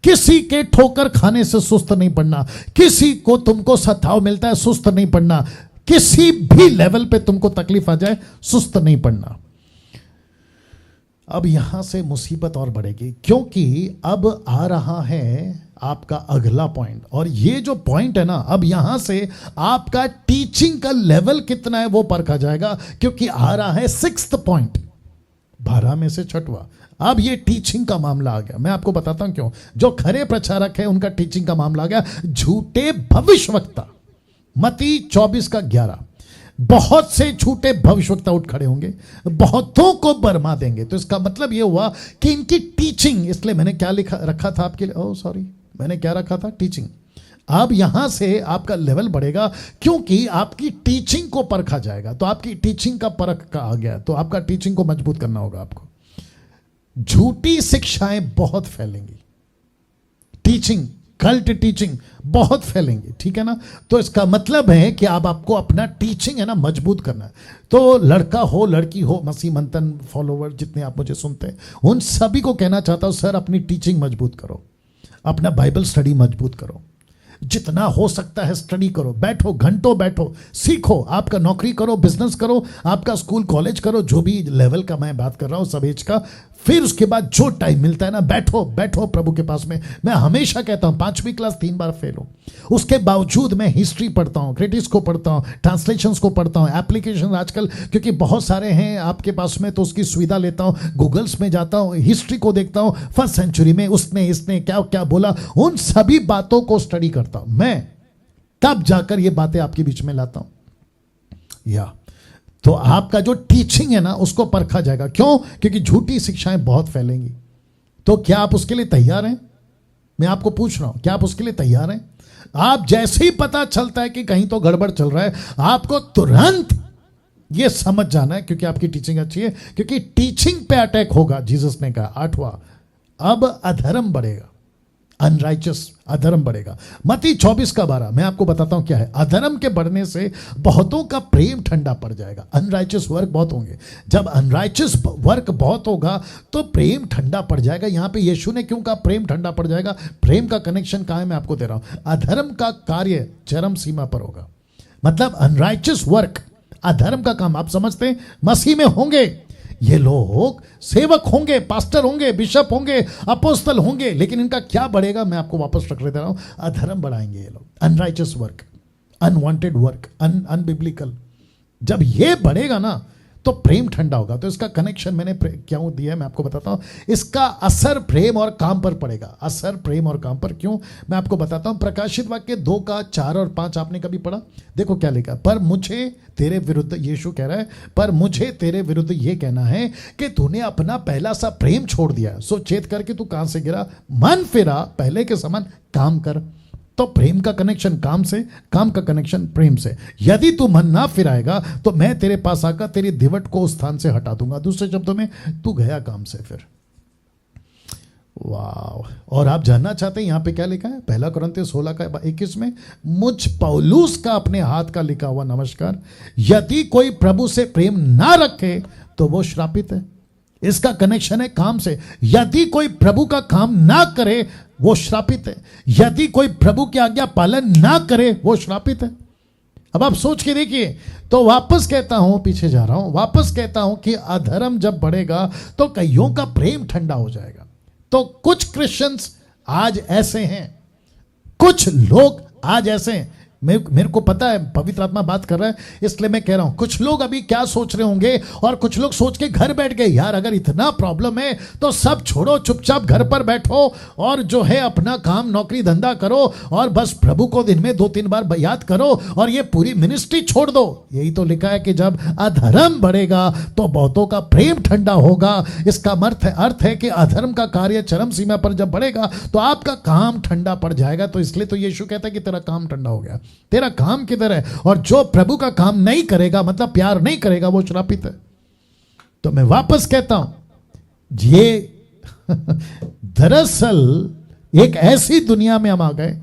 किसी के ठोकर खाने से सुस्त नहीं पड़ना, किसी को तुमको सताव मिलता है सुस्त नहीं पड़ना, किसी भी लेवल पे तुमको तकलीफ आ जाए सुस्त नहीं पड़ना। अब यहां से मुसीबत और बढ़ेगी, क्योंकि अब आ रहा है आपका अगला पॉइंट। और ये जो पॉइंट है ना, अब यहां से आपका टीचिंग का लेवल कितना है वो परखा जाएगा, क्योंकि आ रहा है 6th पॉइंट, 12 में से 6वां। अब ये टीचिंग का मामला आ गया। मैं आपको बताता हूं क्यों। जो खरे प्रचारक है उनका टीचिंग का मामला आ गया। झूठे भविष्यवक्ता, मत्ती 24:11, बहुत से झूठे भविष्यवक्ता उठ खड़े होंगे, बहुतों को बरमा देंगे। तो इसका मतलब यह हुआ कि इनकी टीचिंग, इसलिए मैंने क्या लिखा रखा था आपके लिए, ओह सॉरी, मैंने क्या रखा था, टीचिंग। अब यहां से आपका लेवल बढ़ेगा क्योंकि आपकी टीचिंग को परखा जाएगा। तो आपकी टीचिंग का परख का आ गया, तो आपका टीचिंग को मजबूत करना होगा आपको। झूठी शिक्षाएं बहुत फैलेंगी, टीचिंग, कल्ट टीचिंग बहुत फैलेंगी, ठीक है ना। तो इसका मतलब है कि अब आपको अपना टीचिंग है ना मजबूत करना है। तो लड़का हो लड़की हो, मसीह मंथन फॉलोवर जितने आप मुझे सुनते हैं, उन सभी को कहना चाहता हूं, सर अपनी टीचिंग मजबूत करो, अपना बाइबल स्टडी मजबूत करो, जितना हो सकता है स्टडी करो, बैठो, घंटों बैठो, सीखो। आपका नौकरी करो, बिजनेस करो, आपका स्कूल कॉलेज करो, जो भी लेवल का मैं बात कर रहा हूं सब एज का। फिर उसके बाद जो टाइम मिलता है ना, बैठो बैठो प्रभु के पास में। मैं हमेशा कहता हूं 5वीं क्लास 3 बार फेल हो, उसके बावजूद मैं हिस्ट्री पढ़ता हूं, क्रिटिक्स को पढ़ता हूं, ट्रांसलेशंस को पढ़ता हूं, एप्लीकेशन आजकल क्योंकि बहुत सारे हैं आपके पास में, तो उसकी सुविधा लेता हूं, गूगल्स में जाता हूं, हिस्ट्री को देखता हूं, 1st सेंचुरी में उसने इसने क्या क्या बोला, उन सभी बातों को स्टडी करता हूं मैं, तब जाकर ये बातें आपके बीच में लाता हूं। या तो आपका जो टीचिंग है ना उसको परखा जाएगा। क्यों? क्योंकि झूठी शिक्षाएं बहुत फैलेंगी। तो क्या आप उसके लिए तैयार हैं? मैं आपको पूछ रहा हूं, क्या आप उसके लिए तैयार हैं? आप जैसे ही पता चलता है कि कहीं तो गड़बड़ चल रहा है, आपको तुरंत यह समझ जाना है, क्योंकि आपकी टीचिंग अच्छी है, क्योंकि टीचिंग पे अटैक होगा। जीसस ने कहा 8वां, अब अधर्म बढ़ेगा, अनराइचस, अधर्म बढ़ेगा। मत्ती 24:12 मैं आपको बताता हूं क्या है। अधर्म के बढ़ने से बहुतों का प्रेम ठंडा पड़ जाएगा। अनराइचस वर्क बहुत होंगे, जब अनराइचस वर्क बहुत होगा तो प्रेम ठंडा पड़ जाएगा। यहां पे यीशु ने क्यों कहा प्रेम ठंडा पड़ जाएगा? प्रेम का कनेक्शन कहां है मैं आपको दे रहा हूं। अधर्म का कार्य चरम सीमा पर होगा, मतलब अनराइचस वर्क, अधर्म का काम आप समझते हैं, मसीह में होंगे ये लोग, सेवक होंगे, पास्टर होंगे, बिशप होंगे, अपोस्तल होंगे, लेकिन इनका क्या बढ़ेगा? मैं आपको वापस टकरे दे रहा हूं, अधर्म बढ़ाएंगे ये लोग, अनराइचस वर्क, अनवांटेड वर्क, अनबिब्लिकल। जब ये बढ़ेगा ना तो प्रेम ठंडा होगा। तो इसका कनेक्शन मैंने क्यों दिया है मैं आपको बताता हूं। इसका असर प्रेम और काम पर पड़ेगा, असर प्रेम और काम पर। क्यों? मैं आपको बताता हूं। प्रकाशित वाक्य 2:4 और 5 आपने कभी पढ़ा? देखो क्या लिखा, पर मुझे तेरे विरुद्ध, यीशु कह रहा है, पर मुझे तेरे विरुद्ध यह कहना है कि तूने अपना पहला सा प्रेम छोड़ दिया। सो चेत करके तू कहां से गिरा, मन फिरा, पहले के समान काम कर। तो प्रेम का कनेक्शन काम से, काम का कनेक्शन प्रेम से। यदि तू मन ना फिराएगा तो मैं तेरे पास आकर तेरी दिवट को उस स्थान से हटा दूंगा। दूसरे शब्दों में, तू गया काम से फिर। वाह। और आप जानना चाहते हैं यहां पे क्या लिखा है? 1 कुरिन्थियों 16:21 में, मुझ पौलुस का अपने हाथ का लिखा हुआ नमस्कार। यदि कोई प्रभु से प्रेम ना रखे तो वो श्रापित है। इसका कनेक्शन है काम से। यदि कोई प्रभु का काम ना करे वो श्रापित है। यदि कोई प्रभु की आज्ञा पालन ना करे वो श्रापित है। अब आप सोच के देखिए। तो वापस कहता हूं, पीछे जा रहा हूं, वापस कहता हूं कि अधर्म जब बढ़ेगा तो कईयों का प्रेम ठंडा हो जाएगा। तो कुछ क्रिश्चियंस आज ऐसे हैं, कुछ लोग आज ऐसे हैं। मेरे को पता है पवित्र आत्मा बात कर रहा है, इसलिए मैं कह रहा हूं। कुछ लोग अभी क्या सोच रहे होंगे, और कुछ लोग सोच के घर बैठ गए, यार अगर इतना प्रॉब्लम है तो सब छोड़ो, चुपचाप घर पर बैठो और जो है अपना काम नौकरी धंधा करो और बस प्रभु को दिन में 2-3 बार याद करो और ये पूरी मिनिस्ट्री छोड़ दो। यही तो लिखा है कि जब अधर्म बढ़ेगा तो बहुतों का प्रेम ठंडा होगा। इसका अर्थ है कि अधर्म का कार्य चरम सीमा पर जब बढ़ेगा तो आपका काम ठंडा पड़ जाएगा। तो इसलिए तो यीशु कहता है कि तेरा काम ठंडा हो गया। तेरा काम किधर है? और जो प्रभु का काम नहीं करेगा, मतलब प्यार नहीं करेगा, वो श्रापित है। तो मैं वापस कहता हूं, ये दरअसल एक ऐसी दुनिया में हम आ गए,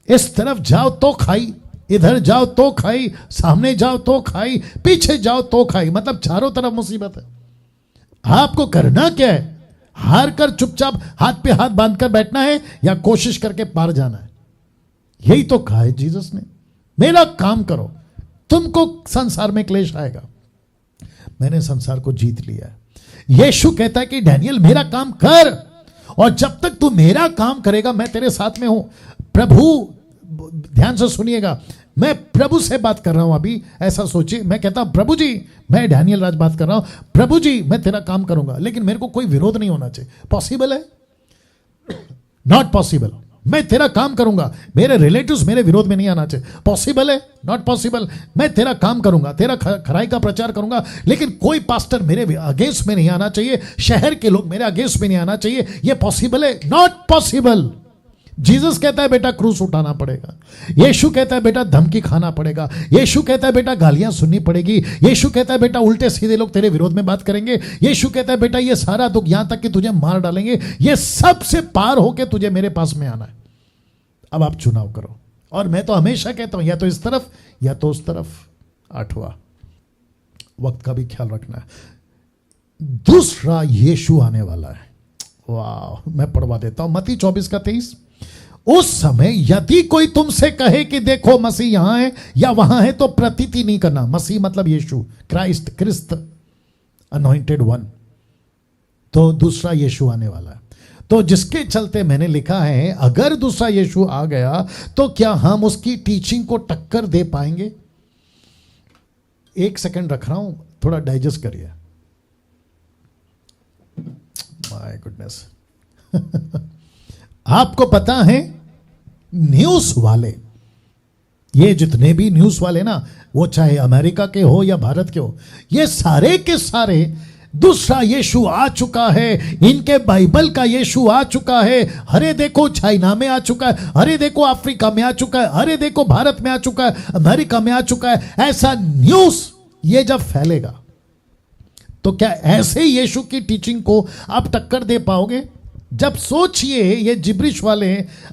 इस तरफ जाओ तो खाई, इधर जाओ तो खाई, सामने जाओ तो खाई, पीछे जाओ तो खाई, मतलब चारों तरफ मुसीबत है। आपको करना क्या है? हार कर चुपचाप हाथ पे हाथ बांधकर बैठना है या कोशिश करके पार जाना है? यही तो कहा है जीसस ने, मेरा काम करो, तुमको संसार में क्लेश आएगा, मैंने संसार को जीत लिया है। यीशु कहता है कि डैनियल मेरा काम कर, और जब तक तू मेरा काम करेगा मैं तेरे साथ में हूं। प्रभु, ध्यान से सुनिएगा, मैं प्रभु से बात कर रहा हूं अभी। ऐसा सोचिए, मैं कहता हूं प्रभु जी, मैं डैनियल राज बात कर रहा हूं, प्रभु जी मैं तेरा काम करूंगा, लेकिन मेरे को कोई विरोध नहीं होना चाहिए। पॉसिबल है? Not possible. मैं तेरा काम करूंगा, मेरे रिलेटिव्स मेरे विरोध में नहीं आना चाहिए। पॉसिबल है? Not possible. मैं तेरा काम करूंगा, तेरा खराई का प्रचार करूंगा, लेकिन कोई पास्टर मेरे अगेंस्ट में नहीं आना चाहिए, शहर के लोग मेरे अगेंस्ट में नहीं आना चाहिए। यह पॉसिबल है? Not possible. जीसस कहता है बेटा क्रूस उठाना पड़ेगा। यीशु कहता है बेटा धमकी खाना पड़ेगा। यीशु कहता है बेटा गालियां सुननी पड़ेगी। यीशु कहता है बेटा उल्टे सीधे लोग तेरे विरोध में बात करेंगे। यीशु कहता है बेटा ये सारा दुख, यहां तक कि तुझे मार डालेंगे, ये सब से पार होके तुझे मेरे पास में आना है। अब आप चुनाव करो। और मैं तो हमेशा कहता हूं, या तो इस तरफ या तो उस तरफ। 8वां, वक्त का भी ख्याल रखना है। दूसरा यीशु आने वाला है। वाह, मैं पढ़वा देता हूं मत्ती 24:23। उस समय यदि कोई तुमसे कहे कि देखो मसीह यहां है या वहां है, तो प्रतीति नहीं करना। मसीह मतलब यीशु, क्राइस्ट, क्रिस्त, अनॉइंटेड वन। तो दूसरा यीशु आने वाला है। तो जिसके चलते मैंने लिखा है, अगर दूसरा यीशु आ गया तो क्या हम उसकी टीचिंग को टक्कर दे पाएंगे? 1 सेकंड रख रहा हूं, थोड़ा डाइजेस्ट करिए। My goodness. आपको पता है, न्यूज वाले, ये जितने भी न्यूज वाले ना, वो चाहे अमेरिका के हो या भारत के हो, ये सारे के सारे दूसरा यीशु आ चुका है, इनके बाइबल का यीशु आ चुका है, अरे देखो चाइना में आ चुका है, अरे देखो अफ्रीका में आ चुका है, अरे देखो भारत में आ चुका है, अमेरिका में आ चुका है। ऐसा न्यूज ये जब फैलेगा तो क्या ऐसे यीशु की टीचिंग को आप टक्कर दे पाओगे? जब सोचिए ये जिब्रिश वाले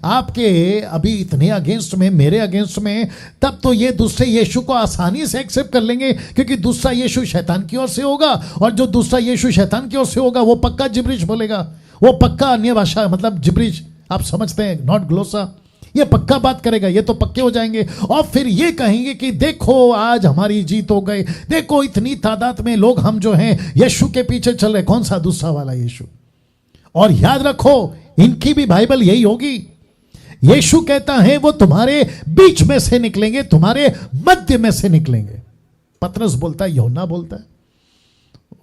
आपके अभी इतने अगेंस्ट में, मेरे अगेंस्ट में, तब तो ये दूसरे यीशु को आसानी से एक्सेप्ट कर लेंगे, क्योंकि दूसरा यीशु शैतान की ओर से होगा, और जो दूसरा यीशु शैतान की ओर से होगा वो पक्का जिब्रिश बोलेगा, वो पक्का अन्य भाषा, मतलब जिब्रिश, आप समझते हैं, नॉट ग्लोसा। ये पक्का बात करेगा, ये तो पक्के हो जाएंगे। और फिर ये कहेंगे कि देखो आज हमारी जीत हो गई, देखो इतनी तादाद में लोग हम जो हैं यीशु के पीछे चल रहे। कौन सा? दूसरा वाला यीशु। और याद रखो, इनकी भी बाइबल यही होगी। यीशु कहता है वो तुम्हारे बीच में से निकलेंगे, तुम्हारे मध्य में से निकलेंगे। पतरस बोलता है, यूहन्ना बोलता है।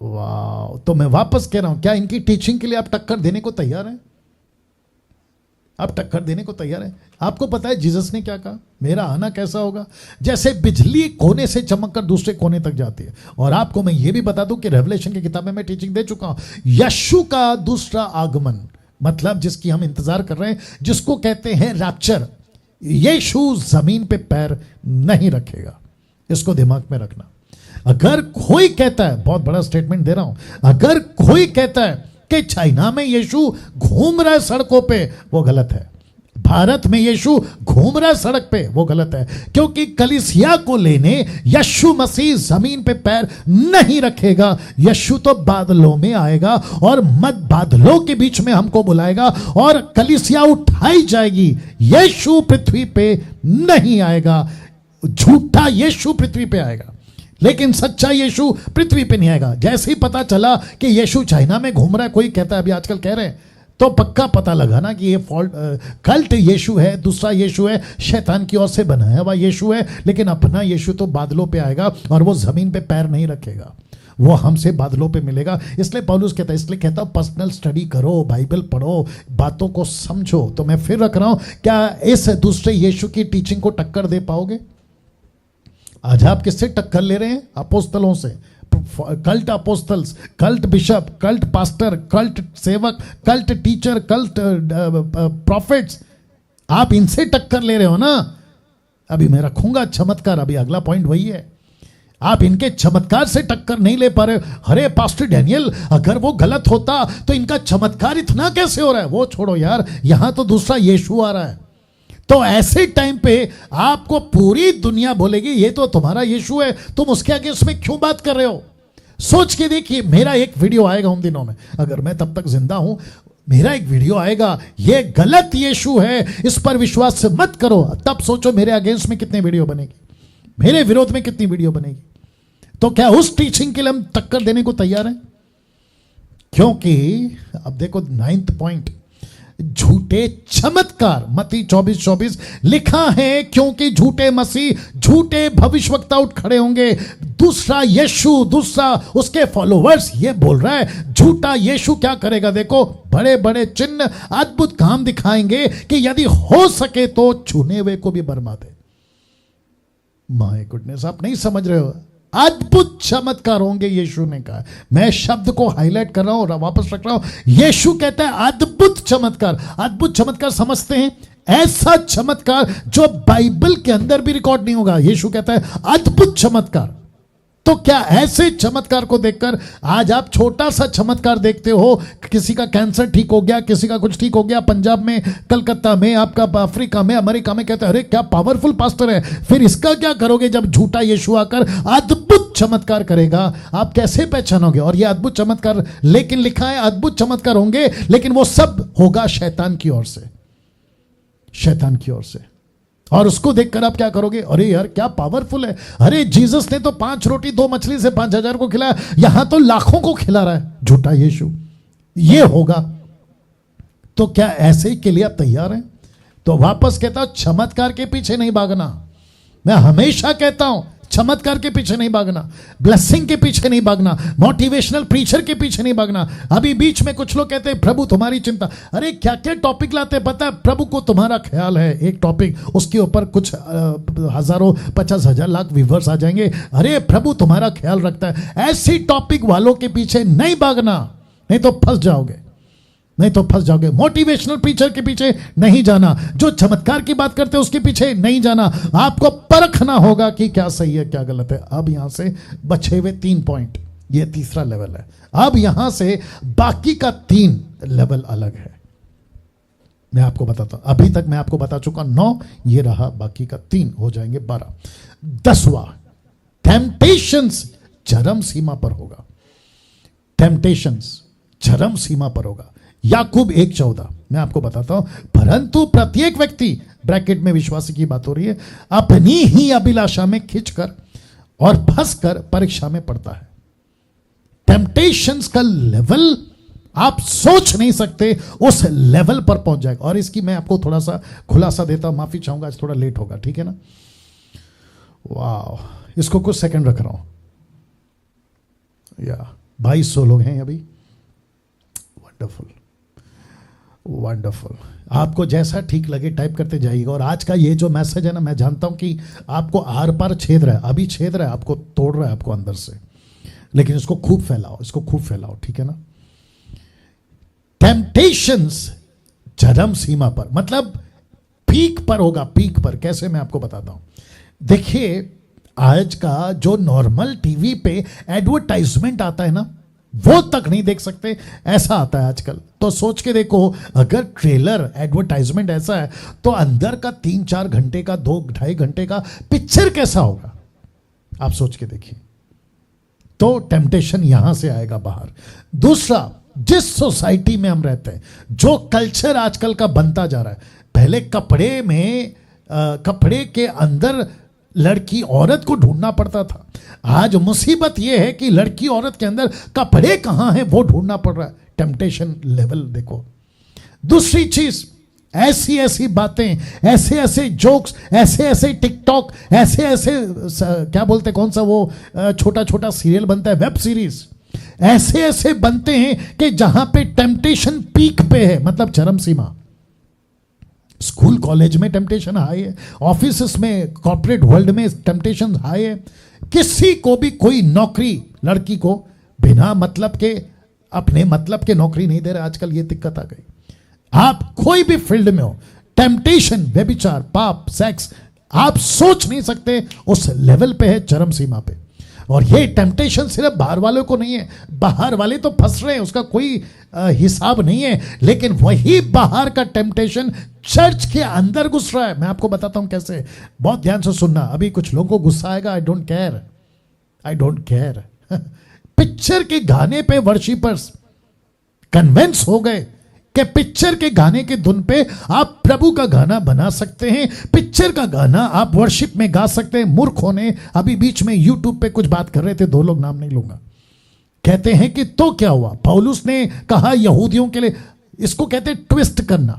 वाह। तो मैं वापस कह रहा हूं, क्या इनकी टीचिंग के लिए आप टक्कर देने को तैयार हैं? आप टक्कर देने को तैयार हैं? आपको पता है जीसस ने क्या कहा? मेरा आना कैसा होगा? जैसे बिजली कोने से चमककर दूसरे कोने तक जाती है। और आपको मैं ये भी बता दूं कि रेवलेशन की किताब में मैं टीचिंग दे चुका हूं। यीशु का दूसरा आगमन, मतलब जिसकी हम इंतजार कर रहे हैं, जिसको कहते हैं रैप्चर, यीशु जमीन पे पैर नहीं रखेगा। इसको दिमाग में रखना। अगर कोई कहता है, बहुत बड़ा स्टेटमेंट दे रहा हूं, अगर कोई कहता है कि चाइना में यीशु घूम रहा है सड़कों पे, वो गलत है। भारत में यीशु घूम रहा है सड़क पे, वो गलत है। क्योंकि कलीसिया को लेने यीशु मसीह जमीन पे पैर नहीं रखेगा। यीशु तो बादलों में आएगा और मत बादलों के बीच में हमको बुलाएगा और कलीसिया उठाई जाएगी। यीशु पृथ्वी पे नहीं आएगा। झूठा यीशु पृथ्वी पे आएगा, लेकिन सच्चा यीशु पृथ्वी पे नहीं आएगा। जैसे ही पता चला कि यीशु चाइना में घूम रहा है, कोई कहता है, अभी आजकल कह रहे हैं, तो पक्का पता लगा ना कि ये कल्ट यीशु है, दूसरा यीशु है, शैतान की ओर से बनाया हुआ यीशु है। लेकिन अपना यीशु तो बादलों पे आएगा और वो जमीन पे पैर नहीं रखेगा, वो हमसे बादलों पे मिलेगा। इसलिए पौलुस कहता है, इसलिए कहता हूं पर्सनल स्टडी करो, बाइबल पढ़ो, बातों को समझो। तो मैं फिर रख रहा हूं, क्या इस दूसरे यीशु की टीचिंग को टक्कर दे पाओगे? आज आप किससे टक्कर ले रहे हैं? अपोस्तलों से। Cult apostles, cult bishop, cult pastor, cult सेवक, कल्ट टीचर, कल्ट प्रॉफिट्स, आप इनसे टक्कर ले रहे हो ना। अभी मैं रखूंगा चमत्कार, अभी अगला पॉइंट वही है। आप इनके चमत्कार से टक्कर नहीं ले पा रहे। अरे पास्टर डैनियल, अगर वो गलत होता तो इनका चमत्कार इतना कैसे हो रहा है? वो छोड़ो यार, यहां तो दूसरा यीशु आ रहा है। तो ऐसे टाइम पे आपको पूरी दुनिया बोलेगी ये तो तुम्हारा यीशु है, तुम उसके आगे उसमें क्यों बात कर रहे हो? सोच के देखिए, मेरा एक वीडियो आएगा उन दिनों में, अगर मैं तब तक जिंदा हूं, मेरा एक वीडियो आएगा, ये गलत यीशु है, इस पर विश्वास मत करो। तब सोचो मेरे अगेंस्ट में कितनी वीडियो बनेगी, मेरे विरोध में कितनी वीडियो बनेगी। तो क्या उस टीचिंग के लिए हम टक्कर देने को तैयार हैं? क्योंकि अब देखो 9th पॉइंट, झूठे चमत्कार। मत्ती 24:24 लिखा है, क्योंकि झूठे मसीह, झूठे भविष्यवक्ता उठ खड़े होंगे। दूसरा यीशु, दूसरा उसके फॉलोवर्स ये बोल रहा है, झूठा यीशु क्या करेगा? देखो, बड़े बड़े चिन्ह, अद्भुत काम दिखाएंगे कि यदि हो सके तो छूने हुए को भी बरमा दे। माय गुडनेस, आप नहीं समझ रहे हो, अद्भुत चमत्कार होंगे, यीशु ने कहा। मैं शब्द को हाईलाइट कर रहा हूं और वापस रख रहा हूं। यीशु कहता है अद्भुत चमत्कार। अद्भुत चमत्कार समझते हैं? ऐसा चमत्कार जो बाइबल के अंदर भी रिकॉर्ड नहीं होगा। यीशु कहता है अद्भुत चमत्कार। तो क्या ऐसे चमत्कार को देखकर आज आप छोटा सा चमत्कार देखते हो, किसी का कैंसर ठीक हो गया, किसी का कुछ ठीक हो गया, पंजाब में, कलकत्ता में, आपका अफ्रीका में, अमेरिका में, कहते हैं अरे क्या पावरफुल पास्टर है। फिर इसका क्या करोगे जब झूठा यीशु आकर अद्भुत चमत्कार करेगा? आप कैसे पहचानोगे? और ये अद्भुत चमत्कार, लेकिन लिखा है अद्भुत चमत्कार होंगे, लेकिन वो सब होगा शैतान की ओर से, शैतान की ओर से। और उसको देखकर आप क्या करोगे? अरे यार क्या पावरफुल है, अरे जीसस ने तो 5 रोटी 2 मछली से 5,000 को खिलाया, यहां तो लाखों को खिला रहा है झूठा यीशु। ये होगा। तो क्या ऐसे के लिए आप तैयार हैं? तो वापस कहता हूं, चमत्कार के पीछे नहीं भागना। मैं हमेशा कहता हूं, चमत्कार के पीछे नहीं भागना, ब्लेसिंग के पीछे नहीं भागना, मोटिवेशनल प्रीचर के पीछे नहीं भागना। अभी बीच में कुछ लोग कहते हैं प्रभु तुम्हारी चिंता। अरे क्या क्या टॉपिक लाते हैं पता है? प्रभु को तुम्हारा ख्याल है, एक टॉपिक, उसके ऊपर कुछ हजारों 50,000 लाख व्यूअर्स आ जाएंगे। अरे प्रभु तुम्हारा ख्याल रखता है। ऐसी टॉपिक वालों के पीछे नहीं भागना, नहीं तो फंस जाओगे, नहीं तो फंस जाओगे। मोटिवेशनल प्रीचर के पीछे नहीं जाना, जो चमत्कार की बात करते हैं उसके पीछे नहीं जाना। आपको परखना होगा कि क्या सही है क्या गलत है। अब यहां से बचे हुए 3 पॉइंट, ये तीसरा लेवल है। अब यहां से बाकी का 3 लेवल अलग है। मैं आपको बताता हूं, अभी तक मैं आपको बता चुका 9, ये रहा बाकी का 3, हो जाएंगे 12। 10वां, टेम्पटेशंस चरम सीमा पर होगा। टेम्पटेशंस चरम सीमा पर होगा। याकूब 1:14 मैं आपको बताता हूं, परंतु प्रत्येक व्यक्ति, ब्रैकेट में विश्वासी की बात हो रही है, अपनी ही अभिलाषा में खिंचकर और फंसकर परीक्षा में पड़ता है। टेम्पटेशंस का लेवल आप सोच नहीं सकते, उस लेवल पर पहुंच जाएगा। और इसकी मैं आपको थोड़ा सा खुलासा देता हूं, माफी चाहूंगा आज थोड़ा लेट होगा, ठीक है ना? वाह, इसको कुछ सेकंड रख रहा हूं। या 2200 लोग हैं अभी। Wonderful, wonderful. आपको जैसा ठीक लगे टाइप करते जाइएगा। और आज का ये जो मैसेज है ना, मैं जानता हूं कि आपको आर पार छेद रहा है, अभी छेद रहा है, आपको तोड़ रहा है आपको अंदर से, लेकिन इसको खूब फैलाओ, इसको खूब फैलाओ, ठीक है ना? टेम्पटेशंस चरम सीमा पर, मतलब पीक पर होगा, पीक पर। कैसे, मैं आपको बताता हूं। देखिए, आज का जो नॉर्मल टीवी पे एडवर्टाइजमेंट आता है ना, वो तक नहीं देख सकते, ऐसा आता है आजकल। तो सोच के देखो, अगर ट्रेलर एडवर्टाइजमेंट ऐसा है तो अंदर का 3-4 घंटे का, 2-2.5 घंटे का पिक्चर कैसा होगा, आप सोच के देखिए। तो टेम्पटेशन यहां से आएगा बाहर। दूसरा, जिस सोसाइटी में हम रहते हैं, जो कल्चर आजकल का बनता जा रहा है, पहले कपड़े के अंदर लड़की औरत को ढूंढना पड़ता था। आज मुसीबत यह है कि लड़की औरत के अंदर कपड़े कहां हैं वो ढूंढना पड़ रहा है। टेम्पटेशन लेवल देखो। दूसरी चीज, ऐसी ऐसी बातें, ऐसे ऐसे जोक्स, ऐसे ऐसे टिकटॉक, ऐसे ऐसे क्या बोलते, कौन सा वो छोटा छोटा सीरियल बनता है, वेब सीरीज, ऐसे ऐसे बनते हैं कि जहां पे टेम्पटेशन पीक पे है, मतलब चरम सीमा। स्कूल कॉलेज में टेम्पटेशन हाई है, ऑफिस में, कॉर्पोरेट वर्ल्ड में टेम्पटेशन हाई है। किसी को भी कोई नौकरी, लड़की को बिना मतलब के, अपने मतलब के नौकरी नहीं दे रहे आजकल, ये दिक्कत आ गई। आप कोई भी फील्ड में हो, टेम्पटेशन, व्यभिचार, पाप, सेक्स, आप सोच नहीं सकते उस लेवल पे है, चरम सीमा पे। और ये टेम्पटेशन सिर्फ बाहर वालों को नहीं है, बाहर वाले तो फंस रहे हैं, उसका कोई हिसाब नहीं है, लेकिन वही बाहर का टेम्पटेशन चर्च के अंदर घुस रहा है। मैं आपको बताता हूं कैसे, बहुत ध्यान से सुनना। अभी कुछ लोगों को गुस्सा आएगा, आई डोंट केयर। पिक्चर के गाने पे वर्शिपर्स कन्विंस हो गए कि पिक्चर के गाने के धुन पे आप प्रभु का गाना बना सकते हैं, पिक्चर का गाना आप वर्शिप में गा सकते हैं। मूर्खों ने अभी बीच में यूट्यूब पे कुछ बात कर रहे थे, 2 लोग, नाम नहीं लूंगा, कहते हैं कि तो क्या हुआ, पौलुस ने कहा यहूदियों के लिए, इसको कहते हैं ट्विस्ट करना।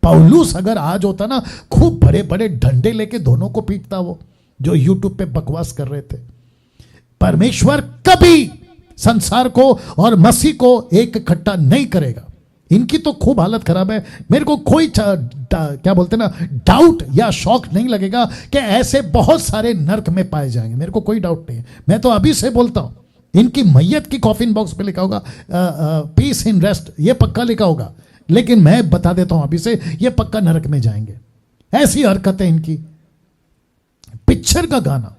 पौलुस अगर आज होता ना, खूब बड़े बड़े डंडे लेके दोनों को पीटता, वो जो यूट्यूब पे बकवास कर रहे थे। परमेश्वर कभी संसार को और मसीह को एक इकट्ठा नहीं करेगा। इनकी तो खूब हालत खराब है। मेरे को कोई क्या बोलते ना, डाउट या शौक नहीं लगेगा कि ऐसे बहुत सारे नर्क में पाए जाएंगे, मेरे को कोई डाउट नहीं है। मैं तो अभी से बोलता हूं, इनकी मैयत की कॉफिन बॉक्स पे लिखा होगा पीस इन रेस्ट, ये पक्का लिखा होगा। लेकिन मैं बता देता हूं अभी से, ये पक्का नरक में जाएंगे। ऐसी हरकतें इनकी। पिक्चर का गाना,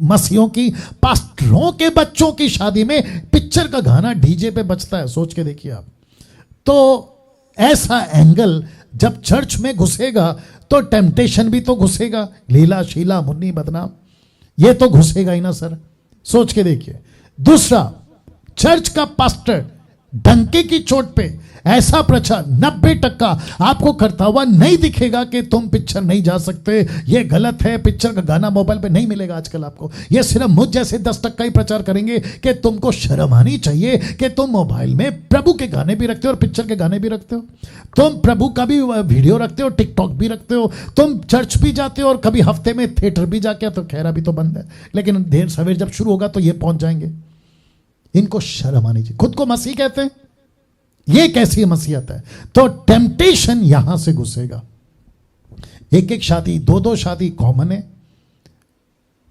मसीहों की, पास्टरों के बच्चों की शादी में पिक्चर का गाना डीजे पे बजता है, सोच के देखिए आप। तो ऐसा एंगल जब चर्च में घुसेगा तो टेम्पटेशन भी तो घुसेगा, लीला शीला मुन्नी बदनाम, ये तो घुसेगा ही ना सर, सोच के देखिए। दूसरा, चर्च का पास्टर डंके की चोट पे ऐसा प्रचार 90% आपको करता हुआ नहीं दिखेगा कि तुम पिक्चर नहीं जा सकते, ये गलत है, पिक्चर का गाना मोबाइल पे नहीं मिलेगा आजकल आपको। ये सिर्फ मुझ जैसे 10% ही प्रचार करेंगे कि तुमको शर्म आनी चाहिए कि तुम मोबाइल में प्रभु के गाने भी रखते हो और पिक्चर के गाने भी रखते हो, तुम प्रभु का भी वीडियो रखते हो, टिकटॉक भी रखते हो, तुम चर्च भी जाते हो और कभी हफ्ते में थिएटर भी जाके, तो खैर अभी तो बंद है, लेकिन देर सवेर जब शुरू होगा तो ये पहुंच जाएंगे। इनको शर्म आनी चाहिए। खुद को मसीह कहते हैं, ये कैसी मसीहत है? तो टेम्पटेशन यहां से घुसेगा। एक एक शादी, 2-2 शादी कॉमन है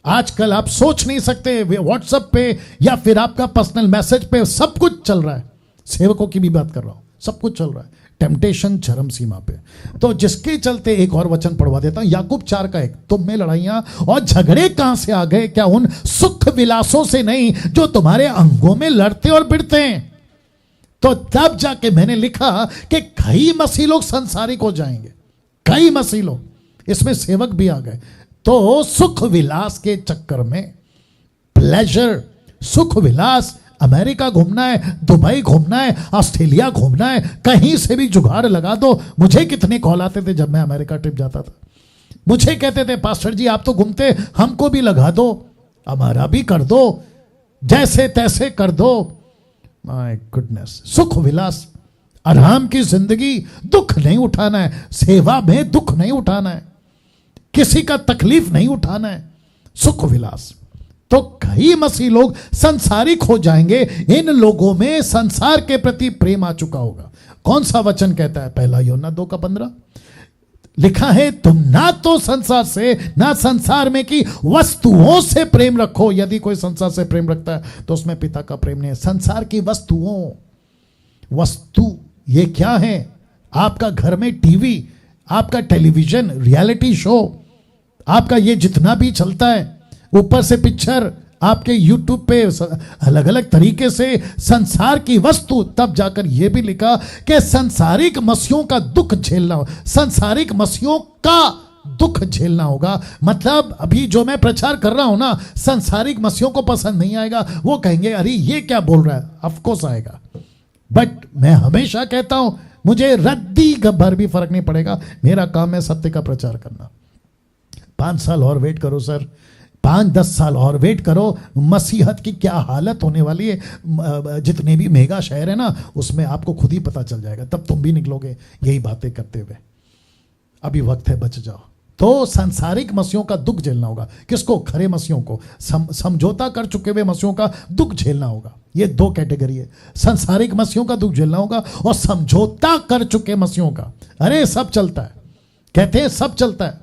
आजकल। आप सोच नहीं सकते, व्हाट्सएप पे या फिर आपका पर्सनल मैसेज पे सब कुछ चल रहा है। सेवकों की भी बात कर रहा हूं, सब कुछ चल रहा है। टेम्पटेशन चरम सीमा पे। तो जिसके चलते एक और वचन पढ़वा देता हूं, याकूब 4:1, तुम में लड़ाइयां और झगड़े कहां से आ गए? क्या उन सुख विलासों से नहीं जो तुम्हारे अंगों में लड़ते और भिड़ते हैं? तो तब जाके मैंने लिखा कि कई मसीह लोग संसारिक हो जाएंगे, कई मसीह लोग, इसमें सेवक भी आ गए। तो सुख विलास के चक्कर में, प्लेजर, सुख विलास, अमेरिका घूमना है, दुबई घूमना है, ऑस्ट्रेलिया घूमना है, कहीं से भी जुगाड़ लगा दो। मुझे कितने कॉल आते थे जब मैं अमेरिका ट्रिप जाता था, मुझे कहते थे पास्टर जी आप तो घूमते, हमको भी लगा दो, हमारा भी कर दो, जैसे तैसे कर दो। माय गुडनेस, सुख विलास, आराम की जिंदगी, दुख नहीं उठाना है, सेवा में दुख नहीं उठाना है, किसी का तकलीफ नहीं उठाना है, सुख विलास। तो कई मसीह लोग संसारिक हो जाएंगे। इन लोगों में संसार के प्रति प्रेम आ चुका होगा। कौन सा वचन कहता है? 1 यूहन्ना 2:15 लिखा है, तुम ना तो संसार से ना संसार में की वस्तुओं से प्रेम रखो। यदि कोई संसार से प्रेम रखता है तो उसमें पिता का प्रेम नहीं है। संसार की वस्तुओं, वस्तु ये क्या है? आपका घर में टीवी, आपका टेलीविजन, रियलिटी शो, आपका ये जितना भी चलता है, ऊपर से पिक्चर, आपके यूट्यूब पे अलग अलग तरीके से संसार की वस्तु, तब जाकर यह भी लिखा कि संसारिक मसीहों का दुख झेलना हो, संसारिक मसीहों का दुख झेलना होगा। मतलब अभी जो मैं प्रचार कर रहा हूं ना, संसारिक मसीहों को पसंद नहीं आएगा, वो कहेंगे अरे ये क्या बोल रहा है, ऑफकोर्स आएगा। बट मैं हमेशा कहता हूं मुझे रद्दी भर भी फर्क नहीं पड़ेगा, मेरा काम है सत्य का प्रचार करना। 5 साल और वेट करो सर, 5-10 साल और वेट करो, मसीहत की क्या हालत होने वाली है। जितने भी मेगा शहर है ना, उसमें आपको खुद ही पता चल जाएगा, तब तुम भी निकलोगे यही बातें करते हुए। अभी वक्त है, बच जाओ। तो सांसारिक मसीहों का दुख झेलना होगा। किसको? खरे मसीहों को। समझौता कर चुके हुए मसीहों का दुख झेलना होगा। ये 2 कैटेगरी है, सांसारिक मसीहों का दुख झेलना होगा और समझौता कर चुके मसीहों का। अरे सब चलता है, कहते हैं सब चलता है।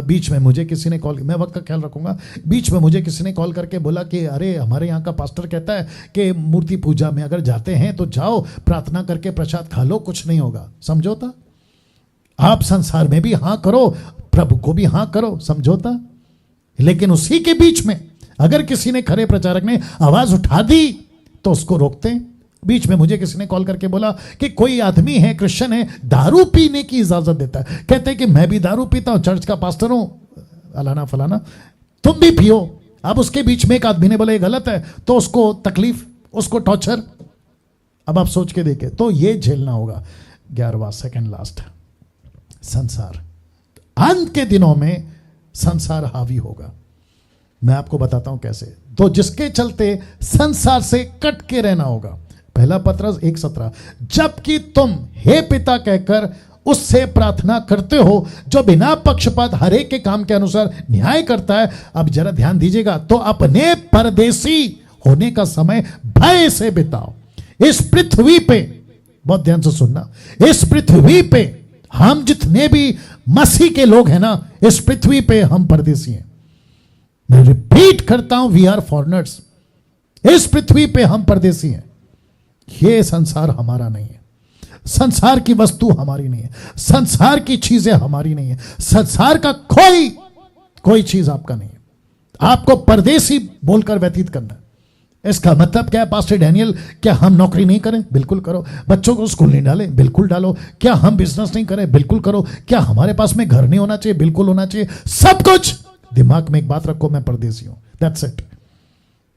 बीच में मुझे किसी ने कॉल, मैं वक्त का ख्याल रखूंगा, बीच में मुझे किसी ने कॉल करके बोला कि अरे हमारे यहाँ का पास्टर कहता है कि मूर्ति पूजा में अगर जाते हैं तो जाओ, प्रार्थना करके प्रसाद खा लो, कुछ नहीं होगा। समझौता? आप संसार में भी हां करो, प्रभु को भी हां करो, समझौता। लेकिन उसी के बीच में अगर किसी ने, खरे प्रचारक ने आवाज उठा दी तो उसको रोकते हैं। बीच में मुझे किसी ने कॉल करके बोला कि कोई आदमी है, क्रिश्चियन है, दारू पीने की इजाजत देता है। कहते हैं कि मैं भी दारू पीता हूं, चर्च का पास्टर हूं, फलाना फलाना, तुम भी पियो। अब उसके बीच में एक आदमी ने बोला ये गलत है, तो उसको तकलीफ, उसको टॉर्चर। अब आप सोच के देखें, तो ये झेलना होगा। 11वां, सेकंड लास्ट, संसार। अंत के दिनों में संसार हावी होगा। मैं आपको बताता हूं कैसे। तो जिसके चलते संसार से कट के रहना होगा। पहला पत्रस 1:17, जबकि तुम हे पिता कहकर उससे प्रार्थना करते हो जो बिना पक्षपात हर एक के काम के अनुसार न्याय करता है। अब जरा ध्यान दीजिएगा, तो अपने परदेसी होने का समय भय से बिताओ। इस पृथ्वी पे, बहुत ध्यान से सुनना, इस पृथ्वी पे हम जितने भी मसीह के लोग हैं ना, इस पृथ्वी पे हम परदेसी हैं। मैं रिपीट करता हूं, वी आर फॉरेनर्स। इस पृथ्वी पे हम परदेसी हैं। ये संसार हमारा नहीं है, संसार की वस्तु हमारी नहीं है, संसार की चीजें हमारी नहीं है, संसार का कोई चीज आपका नहीं है। आपको परदेसी बोलकर व्यतीत करना है। इसका मतलब क्या है पास्टर डैनियल? क्या हम नौकरी नहीं करें? बिल्कुल करो। बच्चों को स्कूल नहीं डालें? बिल्कुल डालो। क्या हम बिजनेस नहीं करें? बिल्कुल करो। क्या हमारे पास में घर नहीं होना चाहिए? बिल्कुल होना चाहिए। सब कुछ। दिमाग में एक बात रखो, मैं परदेसी हूं, दैट्स इट।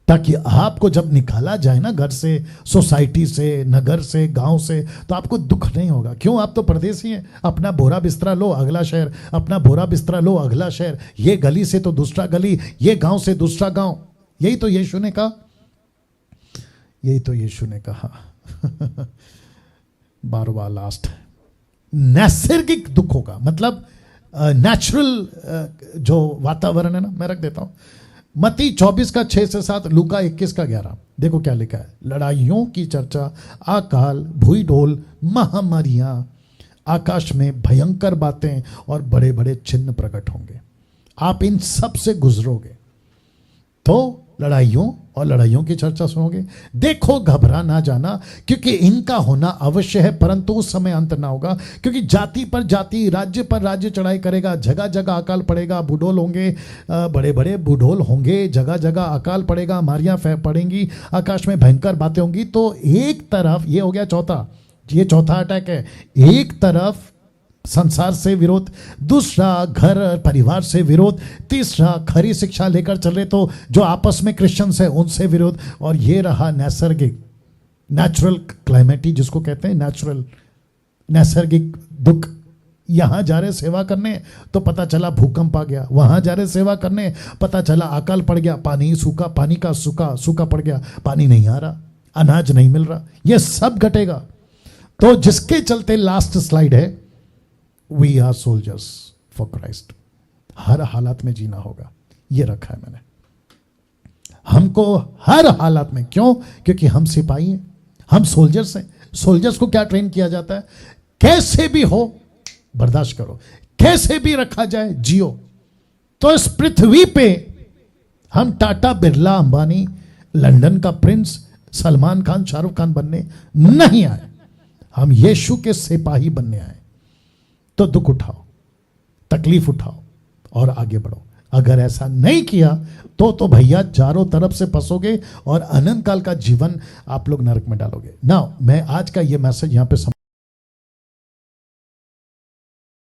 ताकि आपको जब निकाला जाए ना घर से, सोसाइटी से, नगर से, गांव से, तो आपको दुख नहीं होगा। क्यों? आप तो परदेसी हैं। अपना बोरा बिस्तरा लो, अगला शहर, अपना बोरा बिस्तरा लो, अगला शहर, ये गली से तो दूसरा गली, ये गांव से दूसरा गांव। यही तो यीशु ने कहा, यही तो यीशु ने कहा। 12वां लास्ट, नैसर्गिक दुख होगा। मतलब नेचुरल जो वातावरण है ना, मैं रख देता हूं। मत्ती 24:6-7, लूका 21:11। देखो क्या लिखा है। लड़ाइयों की चर्चा, अकाल, भूई ढोल, महामारियां, आकाश में भयंकर बातें और बड़े बड़े चिन्ह प्रकट होंगे। आप इन सब से गुजरोगे तो लड़ाइयों और लड़ाइयों की चर्चा सुनोगे। देखो घबरा ना जाना, क्योंकि इनका होना अवश्य है, परंतु उस समय अंत ना होगा। क्योंकि जाति पर जाति, राज्य पर राज्य चढ़ाई करेगा, जगह जगह अकाल पड़ेगा, बुढ़ोल होंगे, बड़े बड़े बुढ़ोल होंगे, जगह जगह अकाल पड़ेगा, मारियां पड़ेंगी, आकाश में भयंकर बातें होंगी। तो एक तरफ ये हो गया चौथा, ये चौथा अटैक है। एक तरफ संसार से विरोध, दूसरा घर परिवार से विरोध, तीसरा खरी शिक्षा लेकर चले तो जो आपस में क्रिश्चियंस है उनसे विरोध, और ये रहा नैसर्गिक, नेचुरल क्लाइमेटी जिसको कहते हैं, नैसर्गिक दुख। यहां जा रहे सेवा करने तो पता चला भूकंप आ गया, वहां जा रहे सेवा करने पता चला अकाल पड़ गया, पानी सूखा, पानी का सूखा पड़ गया, पानी नहीं आ रहा, अनाज नहीं मिल रहा, ये सब घटेगा। तो जिसके चलते लास्ट स्लाइड है, we are soldiers for Christ. हर हालत में जीना होगा, ये रखा है मैंने। हमको हर हालत में, क्यों? क्योंकि हम सिपाही हैं, हम सोल्जर्स हैं। सोल्जर्स को क्या ट्रेन किया जाता है? कैसे भी हो बर्दाश्त करो, कैसे भी रखा जाए जियो। तो इस पृथ्वी पे हम टाटा, बिरला, अंबानी, लंदन का प्रिंस, सलमान खान, शाहरुख खान बनने नहीं आए। हम यीशु के सिपाही बनने आए। तो दुख उठाओ, तकलीफ उठाओ और आगे बढ़ो। अगर ऐसा नहीं किया तो भैया चारों तरफ से फंसोगे और अनंत काल का जीवन आप लोग नरक में डालोगे। ना मैं आज का ये मैसेज यहां पे